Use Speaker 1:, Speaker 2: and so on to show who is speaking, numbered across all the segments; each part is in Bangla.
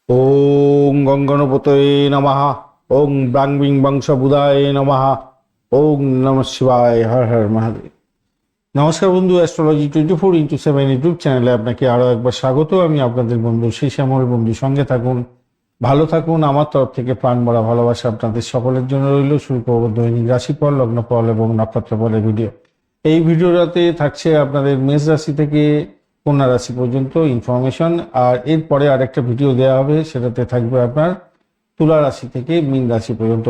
Speaker 1: ওং গঙ্গণপতয়ে নমঃ। ওং ব্রাং বিং বংশ বুধায় নমঃ। ওং নমঃ শিবায়। হর হর মহাদেব। নমস্কার বন্ধু, অ্যাস্ট্রোলজি 24x7 ইউটিউব চ্যানেলে আপনাকে আরও একবার স্বাগত। আমি আপনাদের বন্ধু শ্রী শ্যামল। বন্ধু সঙ্গে থাকুন, ভালো থাকুন। আমার তরফ থেকে প্রাণ ভরা ভালোবাসা আপনাদের সকলের জন্য রইল। শুরু করব দৈনিক রাশিফল, লগ্নফল এবং নক্ষত্রফলের ভিডিও। এই ভিডিওটাতে থাকছে আপনাদের মেষ রাশি থেকে কন্যা রাশি পর্যন্ত ইনফরমেশন, আর এরপরে আরেকটা ভিডিও দেওয়া হবে, সেটাতে থাকবে আপনার তুলা রাশি থেকে মীন রাশি পর্যন্ত।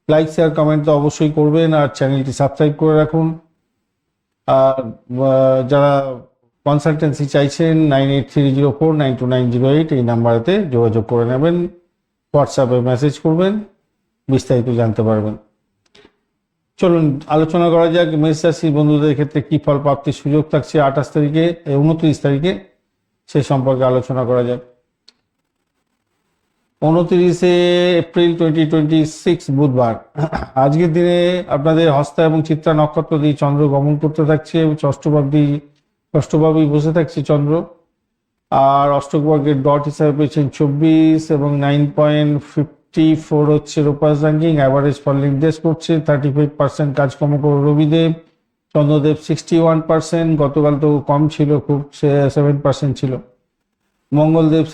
Speaker 1: লাইক শেয়ার কমেন্ট তো অবশ্যই করবেন, আর চ্যানেলটি সাবস্ক্রাইব করে রাখুন। আর যারা কনসালটেন্সি চাইছেন 9830492908 এই নাম্বারেতে যোগাযোগ করে নেবেন, হোয়াটসঅ্যাপে মেসেজ করবেন, বিস্তারিত জানতে পারবেন। চলুন আলোচনা করা যাক মেষ রাশি বন্ধুদের ক্ষেত্রে কি ফল প্রাপ্তির সুযোগ থাকছে 28 তারিখে 29 তারিখে, সে সম্পর্কে আলোচনা করা যাক। 29শে এপ্রিল 2026 বুধবার। আজকের দিনে আপনাদের হস্তা এবং চিত্রা নক্ষত্র দিয়ে চন্দ্র গমন করতে থাকছে, ষষ্ঠভাবেই বসে থাকছে চন্দ্র। আর অষ্টকবর্গের ডট হিসাবে পেয়েছেন 24 এবং 9.54 হচ্ছে রোপাস র্যাঙ্কিং। অ্যাভারেজ ফল নির্দেশ করছে 35% কাজকর্ম করে রবিদেব। চন্দ্রদেব 61%, গতকাল তো কম ছিল, খুব 7% ছিল। মঙ্গলদেব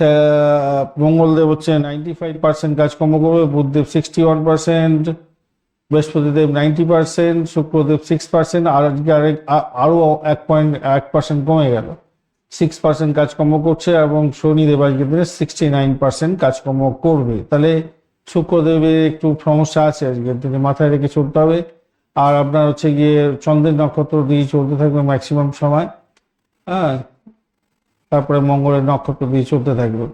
Speaker 1: হচ্ছে 95% কাজকর্ম করবে। বুধদেব 61%, বৃহস্পতিদেব 90%, শুক্রদেব 6%, আর আজকে আরো 1.1% কমে গেল, 6% কাজকর্ম করছে। এবং শনিদেব আজকের দিনে 69% কাজকর্ম করবে। তাহলে শুক্রদেবের একটু সমস্যা আছে আজকের দিনে, মাথায় রেখে চলতে হবে। আর আপনার হচ্ছে গিয়ে চন্দ্রের নক্ষত্র দিয়ে চলতে থাকবে ম্যাক্সিমাম সময়, হ্যাঁ। তারপরে মঙ্গলের নক্ষত্র দিয়ে চলতে থাকবে।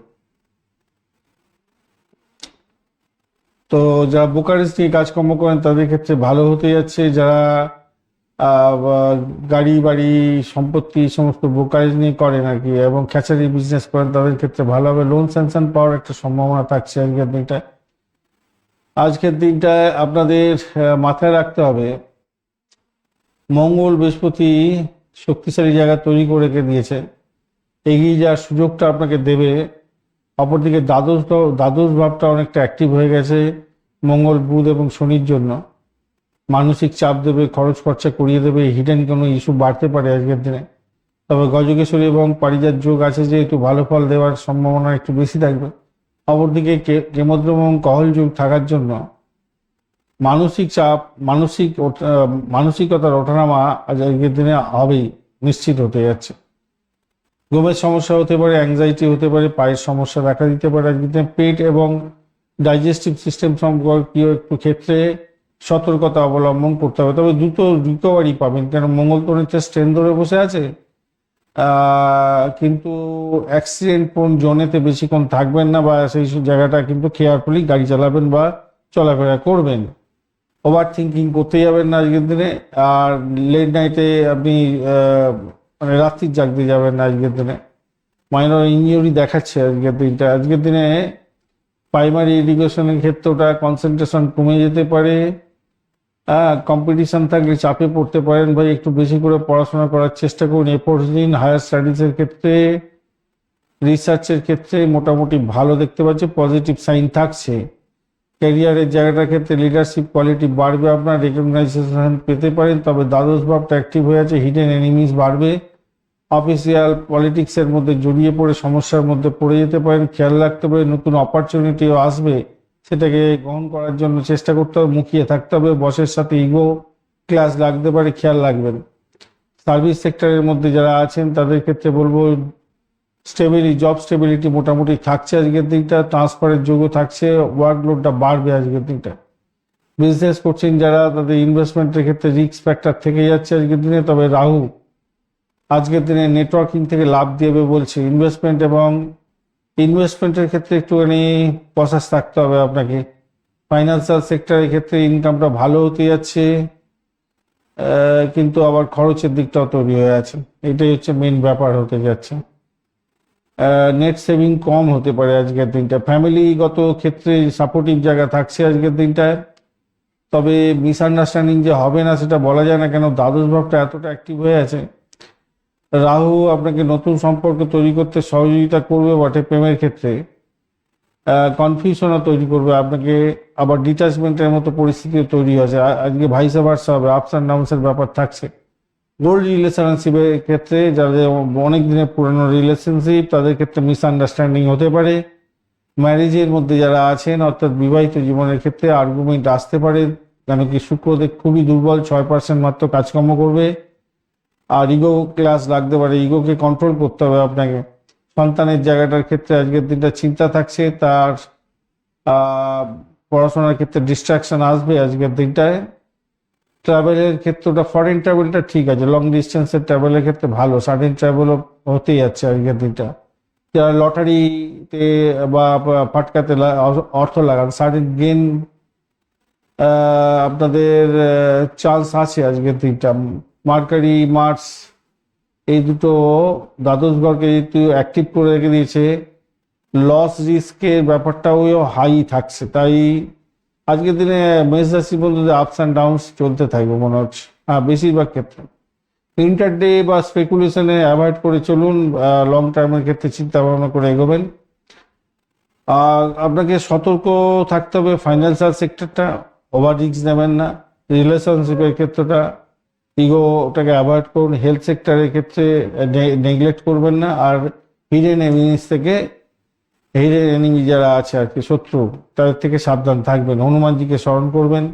Speaker 1: তো যারা বোকারেজ নিয়ে কাজকর্ম করেন তাদের ক্ষেত্রে ভালো হতে যাচ্ছে। যারা গাড়ি বাড়ি সম্পত্তি সমস্ত বোকারেজ নিয়ে করেন আর কি, এবং খ্যাচারি বিজনেস করেন, তাদের ক্ষেত্রে ভালো হবে। লোন স্যাংশন পাওয়ার একটা সম্ভাবনা থাকছে আজকের দিনটায়। আজকের দিনটায় আপনাদের মাথায় রাখতে হবে, মঙ্গল বৃহস্পতি শক্তিশালী জায়গা তৈরি করে রেখে দিয়েছে, এগিয়ে যাওয়ার সুযোগটা আপনাকে দেবে। অপরদিকে দ্বাদশ ভাবটা অনেকটা অ্যাক্টিভ হয়ে গেছে মঙ্গল বুধ এবং শনির জন্য। মানসিক চাপ দেবে, খরচ খরচা করিয়ে দেবে, হিডেন কোনো ইস্যু বাড়তে পারে আজকের দিনে। তবে গজকেশ্বরী এবং পারিজাত যোগ আছে, যেহেতু ভালো ফল দেওয়ার সম্ভাবনা একটু বেশি থাকবে। অপরদিকে কেমদ্রম এবং কহল যুগ থাকার জন্য মানসিক চাপ, মানসিকতার ওঠানামা আজকের দিনে হবেই, নিশ্চিত হতে যাচ্ছে। ঘুমের সমস্যা হতে পারে, অ্যাংজাইটি হতে পারে, পায়ের সমস্যা দেখা দিতে পারে আজকের দিনে। পেট এবং ডাইজেস্টিভ সিস্টেম সম্পর্কীয় একটু ক্ষেত্রে সতর্কতা অবলম্বন করতে হবে। তবে দ্রুত রিকভারি পাবেন, কেন মঙ্গল তো অনেকটা স্ট্রেন ধরে বসে আছে। কিন্তু অ্যাক্সিডেন্ট প্রোন জোনেতে বেশিক্ষণ থাকবেন না, বা সেই জায়গাটা কিন্তু কেয়ারফুলি গাড়ি চালাবেন বা চলাফেরা করবেন। ওভার থিঙ্কিং করতে যাবেন না আজকের দিনে। আর লেট নাইটে আপনি মানে রাত্রির জাগতে যাবেন না আজকের দিনে। মাইনর ইঞ্জুরি দেখাচ্ছে আজকের দিনটা। আজকের দিনে প্রাইমারি এডুকেশনের ক্ষেত্রটা কনসেন্ট্রেশন কমে যেতে পারে। কম্পিটিশন থাকলে চাপে পড়তে পারেন ভাই, একটু বেশি করে পড়াশোনা করার চেষ্টা করুন। এরপর দিন হায়ার স্টাডিজের ক্ষেত্রে, রিসার্চের ক্ষেত্রে মোটামুটি ভালো দেখতে পাচ্ছি, পজিটিভ সাইন থাকছে। ক্যারিয়ারের জায়গাটার ক্ষেত্রে লিডারশিপ কোয়ালিটি বাড়বে, আপনার রেকগনাইজেশন পেতে পারেন। তবে দ্বাদশ ভাবটা অ্যাক্টিভ হয়ে আছে, হিডেন এনিমিস বাড়বে। অফিসিয়াল পলিটিক্সের মধ্যে জড়িয়ে পড়ে সমস্যার মধ্যে পড়ে যেতে পারেন, খেয়াল রাখতে হবে। নতুন অপরচুনিটিও আসবে, সেটাকে গ্রহণ করার জন্য চেষ্টা করতে হবে, মুখিয়ে থাকতে হবে। বসের সাথে ইগো ক্লাস লাগতে পারে, খেয়াল রাখবেন। সার্ভিস সেক্টরের মধ্যে যারা আছেন তাদের ক্ষেত্রে বলবো জব স্টেবিলিটি মোটামুটি থাকছে আজকের দিনটা। ট্রান্সফারের যোগ্য থাকছে, ওয়ার্কলোডটা বাড়বে আজকের দিনটা। বিজনেস করছেন যারা, তাদের ইনভেস্টমেন্টের ক্ষেত্রে রিস্ক ফ্যাক্টর থেকে যাচ্ছে আজকের দিনে। তবে রাহু আজকের দিনে নেটওয়ার্কিং থেকে লাভ দেবে বলছে। ইনভেস্টমেন্টের ক্ষেত্রে একটুখানি প্রসেস থাকতে হবে আপনাকে। ফাইন্যান্সিয়াল সেক্টরের ক্ষেত্রে ইনকামটা ভালো হতে যাচ্ছে, কিন্তু আবার খরচের দিকটাও তৈরি হয়ে আছে। এটাই হচ্ছে মেন ব্যাপার হতে যাচ্ছে। নেট সেভিং কম হতে পারে আজকের দিনটা। ফ্যামিলিগত ক্ষেত্রে সাপোর্টিভ জায়গা থাকছে আজকের দিনটায়। তবে মিসআন্ডারস্ট্যান্ডিং যে হবে না সেটা বলা যায় না, কেন দ্বাদশ ভাবটা এতটা অ্যাক্টিভ হয়ে আছে। রাহু আপনাকে নতুন সম্পর্ক তৈরি করতে সহযোগিতা করবে বটে প্রেমের ক্ষেত্রে, কনফিউশনও তৈরি করবে আপনাকে, আবার ডিটাচমেন্টের মতো পরিস্থিতিও তৈরি হয়েছে। আজকে ভাইসা ভার্সা হবে, আপস অ্যান্ড ডাউনসের ব্যাপার থাকছে। গোল্ড রিলেশনশিপের ক্ষেত্রে যাদের অনেক দিনের পুরনো রিলেশনশিপ তাদের ক্ষেত্রে মিসআন্ডারস্ট্যান্ডিং হতে পারে। ম্যারেজের মধ্যে যারা আছেন অর্থাৎ বিবাহিত জীবনের ক্ষেত্রে আর্গুমেন্ট আসতে পারে, কেন কি শুক্রদেব খুবই দুর্বল, 6% মাত্র কাজকর্ম করবে। আর ইগো ক্লাস লাগতে পারে, ইগোকে কন্ট্রোল করতে হবে আপনাকে। সন্তানের জায়গাটার ক্ষেত্রে আজকের দিনটা চিন্তা থাকছে, তার পড়াশোনার ক্ষেত্রে ডিস্ট্রাকশন আসবে আজকের দিনটায়। ট্রাভেলের ক্ষেত্রটা ফরেন ট্রাভেলটা ঠিক আছে, লং ডিস্টেন্সের ট্রাভেলের ক্ষেত্রে ভালো, সাডেন ট্রাভেলও হতেই যাচ্ছে আজকের দিনটা। যারা লটারিতে বা ফাটকাতে অর্থ লাগান, সাডেন গেন আপনাদের চান্স আছে আজকের দিনটা। মার্কারি মার্স এই দুটো দ্বাদশ ঘরকে যেহেতু অ্যাক্টিভ করে রেখে দিয়েছে, লস রিস্কের ব্যাপারটাও হাই থাকছে। তাই আজকের দিনে মেষ রাশি বলতে আপস অ্যান্ড ডাউনস চলতে থাকবে মনে হচ্ছে, বেশিরভাগ ক্ষেত্রে। ইন্টারডে বা স্পেকুলেশনে অ্যাভয়েড করে চলুন, লং টার্মের ক্ষেত্রে চিন্তা ভাবনা করে এগোবেন। আর আপনাকে সতর্ক থাকতে হবে ফাইন্যান্সিয়াল সেক্টরটা, ওভার রিস্ক নেবেন না। রিলেশনশিপের ক্ষেত্রটা ইগোটাকে অ্যাভয়েড করুন। হেলথ সেক্টরের ক্ষেত্রে নেগলেক্ট করবেন না। আর হিডেন এনিমিস থেকে, হিডেন এনিমি যারা আছে আর কি, শত্রু, তাদের থেকে সাবধান থাকবেন। হনুমানজিকে স্মরণ করবেন,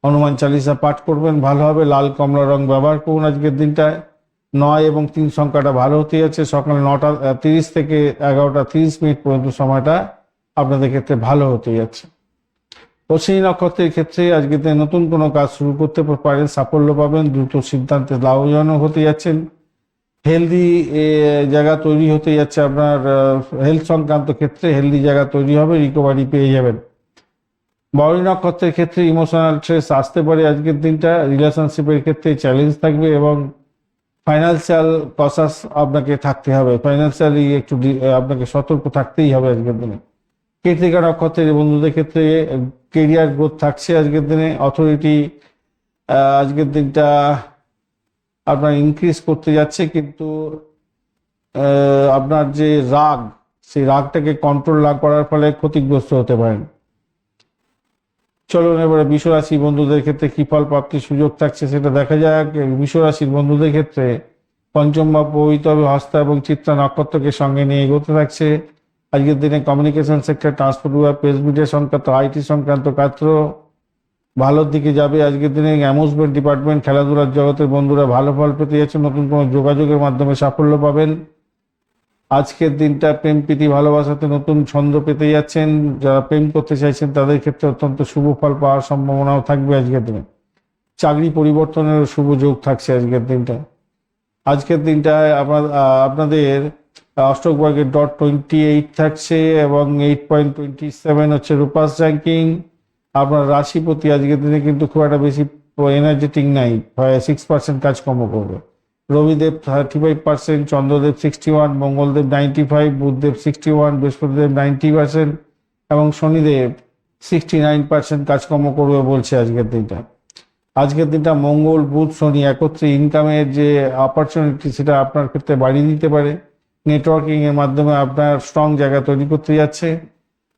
Speaker 1: হনুমান চালিসা পাঠ করবেন, ভালো হবে। লাল কমলা রং ব্যবহার করুন আজকের দিনটায়। 9 এবং 3 সংখ্যাটা ভালো হতে যাচ্ছে। সকাল 9:30 থেকে 11:30 পর্যন্ত সময়টা আপনাদের ক্ষেত্রে ভালো হতে যাচ্ছে। অশ্বিনী নক্ষত্রের ক্ষেত্রে আজকে নতুন কোনো কাজ শুরু করতে পারেন, সাফল্য পাবেন, দ্রুত সিদ্ধান্তে লাভজনক হতে যাচ্ছেন। হেলদি জায়গা তৈরি হতে যাচ্ছে আপনার, হেলথ সংক্রান্ত ক্ষেত্রে হেলদি জায়গা তৈরি হবে, রিকভারি পেয়ে যাবেন। বরী নক্ষত্রের ক্ষেত্রে ইমোশনাল স্ট্রেস আসতে পারে আজকের দিনটা। রিলেশনশিপের ক্ষেত্রে চ্যালেঞ্জ থাকবে এবং ফাইন্যান্সিয়াল কসাস আপনাকে থাকতে হবে, ফাইন্যান্সিয়ালি একটু আপনাকে সতর্ক থাকতেই হবে আজকের দিনে। কৃত্তিকা নক্ষত্রের বন্ধুদের ক্ষেত্রে কেরিয়ার গ্রোথ থাকছে আজকের দিনে। অথরিটি আজকের দিনটা আপনার ইনক্রিজ করতে যাচ্ছে, কিন্তু আপনার যে রাগ, সেই রাগটাকে কন্ট্রোল না করার ফলে ক্ষতিগ্রস্ত হতে পারেন। চলুন এবারে বিশ্বরাশি বন্ধুদের ক্ষেত্রে কি ফল প্রাপ্তির সুযোগ থাকছে সেটা দেখা যাক। বিশ্বরাশির বন্ধুদের ক্ষেত্রে পঞ্চম ভাব প্রভাবিত হবে, হস্তা এবং চিত্রা নক্ষত্রকে সঙ্গে নিয়ে এগোতে থাকছে আজকের দিনে। কমিউনিকেশন সেক্টর, ট্রান্সপোর্ট বিভাগ, প্রেস মিডিয়া সংক্রান্ত, আইটি সংক্রান্ত ক্ষেত্র ভালোর দিকে যাবে আজকের দিনে। অ্যামিউজমেন্ট ডিপার্টমেন্ট, খেলাধুলার জগতের বন্ধুরা ভালো ফল পেতে যাচ্ছে, নতুন কোনো যোগাযোগের মাধ্যমে সাফল্য পাবেন। আজকের দিনটা প্রেম প্রীতি ভালোবাসাতে নতুন ছন্দ পেতে যাচ্ছেন। যারা প্রেম করতে চাইছেন তাদের ক্ষেত্রে অত্যন্ত শুভ ফল পাওয়ার সম্ভাবনাও থাকবে আজকের দিনে। চাকরি পরিবর্তনের শুভ যোগ থাকছে আজকের দিনটা। আজকের দিনটায় আপনাদের অষ্টক বর্গের .28 থাকছে এবং 8.27 হচ্ছে রূপাস র্যাঙ্কিং। আপনার রাশিপতি আজকের দিনে কিন্তু খুব একটা বেশি এনার্জেটিক নাই, 6% কাজকর্ম করবে। রবিদেব 35%, চন্দ্রদেব 61, মঙ্গলদেব 95, বুধদেব 61, বৃহস্পতিদেব 90% এবং শনিদেব 69% কাজকর্ম করবে বলছে আজকের দিনটা। আজকের দিনটা মঙ্গল বুধ শনি একত্রে ইনকামের যে অপরচুনিটি সেটা আপনার ক্ষেত্রে বাড়িয়ে দিতে পারে। নেটওয়ার্কিং এর মাধ্যমে আপনার স্ট্রং জায়গা তৈরি করতে যাচ্ছে।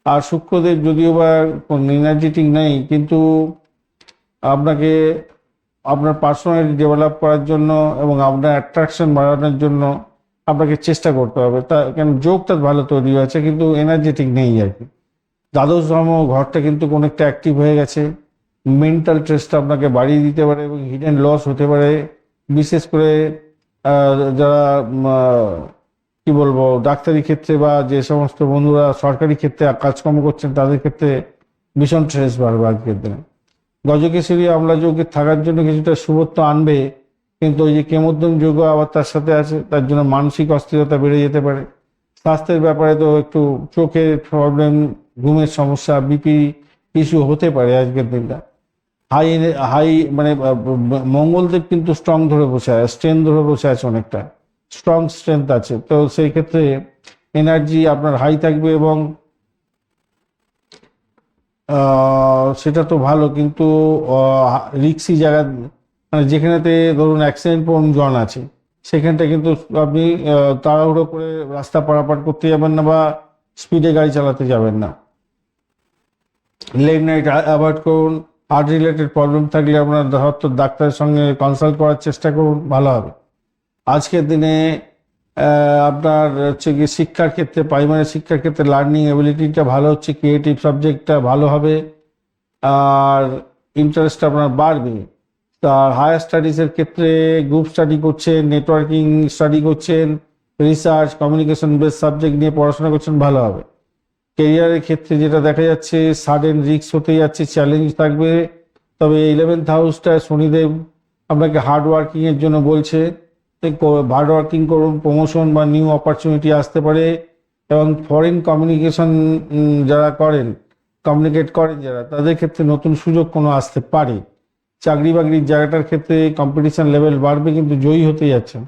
Speaker 1: আর শুক্রদেব যদিও বা এনার্জেটিক নেই, কিন্তু আপনাকে আপনার পার্সোনালিটি ডেভেলপ করার জন্য এবং আপনার অ্যাট্রাকশন বাড়ানোর জন্য আপনাকে চেষ্টা করতে হবে। তা কেন যোগটা ভালো তৈরি হয়েছে কিন্তু এনার্জেটিক নেই আর কি। দ্বাদশ ধর্ম ঘরটা কিন্তু অনেকটা অ্যাক্টিভ হয়ে গেছে, মেন্টাল স্ট্রেসটা আপনাকে বাড়িয়ে দিতে পারে এবং হিডেন লস হতে পারে। বিশেষ করে যারা কি বলবো ডাক্তারি ক্ষেত্রে বা যে সমস্ত বন্ধুরা সরকারি ক্ষেত্রে কাজকর্ম করছেন তাদের ক্ষেত্রে ভীষণ স্ট্রেস বাড়বে আজকের দিনে। গজকেশরী আমলা যোগে থাকার জন্য কিছুটা শুভত্ব আনবে, কিন্তু ওই যে কেমোদ্যম যোগ আবার তার সাথে আছে, তার জন্য মানসিক অস্থিরতা বেড়ে যেতে পারে। স্বাস্থ্যের ব্যাপারে তো একটু চোখের প্রবলেম, ঘুমের সমস্যা, বিপি ইস্যু হতে পারে আজকের দিনটা। হাই হাই মানে মঙ্গলদেব কিন্তু স্ট্রং ধরে বসে আছে, স্ট্রেংথ ধরে বসে আছে, অনেকটা স্ট্রং স্ট্রেংথ আছে। তো সেই ক্ষেত্রে এনার্জি আপনার হাই থাকবে এবং সেটা তো ভালো, কিন্তু রিক্সি জায়গা মানে যেখানেতে ধরুন অ্যাক্সিডেন্ট প্রোন জন আছে, সেখানটা কিন্তু আপনি তাড়াহুড়ো করে রাস্তা পারাপার করতে যাবেন না, বা স্পিডে গাড়ি চালাতে যাবেন না। লেট নাইট অ্যাভয়েড করুন। হার্ট রিলেটেড প্রবলেম থাকলে আপনার হয়তো ডাক্তারের সঙ্গে কনসাল্ট করার চেষ্টা করুন, ভালো হবে। আজকের দিনে আপনার হচ্ছে কি শিক্ষার ক্ষেত্রে, প্রাইমারি শিক্ষার ক্ষেত্রে লার্নিং এবিলিটিটা ভালো হচ্ছে, ক্রিয়েটিভ সাবজেক্টটা ভালো হবে, আর ইন্টারেস্ট আপনার বাড়বে। আর হায়ার স্টাডিজের ক্ষেত্রে গ্রুপ স্টাডি করছেন, নেটওয়ার্কিং স্টাডি করছেন, রিসার্চ কমিউনিকেশন বেস সাবজেক্ট নিয়ে পড়াশোনা করছেন, ভালো হবে। কেরিয়ারের ক্ষেত্রে যেটা দেখা যাচ্ছে সাডেন রিস্ক হতে যাচ্ছে, চ্যালেঞ্জ থাকবে। তবে 11th হাউসটা শনিদেব আপনাকে হার্ড ওয়ার্কিংয়ের জন্য বলছে, হার্ড ওয়ার্কিং করুন, প্রমোশন বা নিউ অপরচুনিটি আসতে পারে। এবং ফরেন কমিউনিকেশন যারা করেন, কমিউনিকেট করেন যারা, তাদের ক্ষেত্রে নতুন সুযোগ কোনো আসতে পারে। চাকরি বাকরির জায়গাটার ক্ষেত্রে কম্পিটিশন লেভেল বাড়বে, কিন্তু জয়ী হতে যাচ্ছে।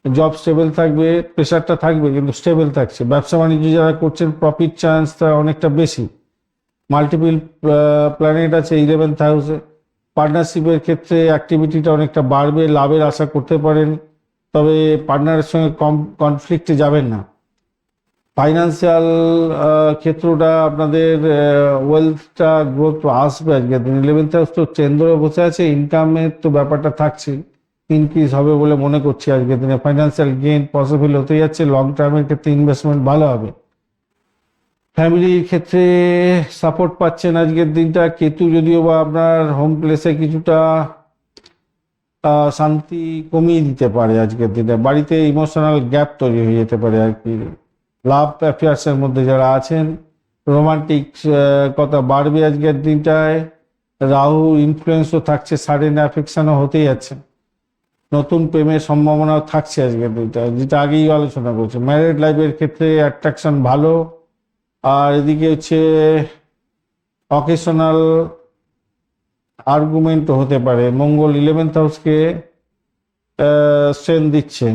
Speaker 1: জব স্টেবল থাকবে, প্রেশারটা থাকবে কিন্তু স্টেবল থাকছে। ব্যবসা বাণিজ্য যারা করছেন প্রফিট চান্সটা অনেকটা বেশি। মাল্টিপল প্ল্যানেট আছে 11th হাউসে। পার্টনারশিপের ক্ষেত্রে অ্যাক্টিভিটিটা অনেকটা বাড়বে, লাভের আশা করতে পারেন, তবে পার্টনারের সঙ্গে কনফ্লিক্টে যাবেন না। ফাইন্যান্সিয়াল ক্ষেত্রটা আপনাদের ওয়েলথটা গ্রোথ আসবে আজকে। 11th হাউস তো কেন্দ্রে বসে আছে, ইনকামের তো ব্যাপারটা থাকছে, ইনক্রিজ হবে বলে মনে করছি আজকের দিনে। ফাইন্যান্সিয়াল গেইন পসিবল হতে যাচ্ছে, লং টার্মের ক্ষেত্রে ইনভেস্টমেন্ট ভালো হবে। ফ্যামিলির ক্ষেত্রে সাপোর্ট পাচ্ছেন আজকের দিনটা। কেতু যদিও বা আপনার হোম প্লেসে কিছুটা শান্তি কমিয়ে দিতে পারে আজকের দিনে, বাড়িতে ইমোশনাল গ্যাপ তৈরি হয়ে যেতে পারে আর কি। লাভ অ্যাফেয়ার্সের মধ্যে যারা আছেন রোমান্টিক কথা বাড়বে আজকের দিনটায়। রাহু ইনফ্লুয়েন্সও থাকছে, সাডেন অ্যাফেকশনও হতেই যাচ্ছে, নতুন প্রেমের সম্ভাবনাও থাকছে আজকের দিনটা, যেটা আগেই আলোচনা করছে। ম্যারিড লাইফের ক্ষেত্রে অ্যাট্রাকশন ভালো। আর এদিকে হচ্ছে অকেশনাল আর্গুমেন্টও হতে পারে। মঙ্গল 11th হাউসকে স্ট্রেন্থ দিচ্ছে,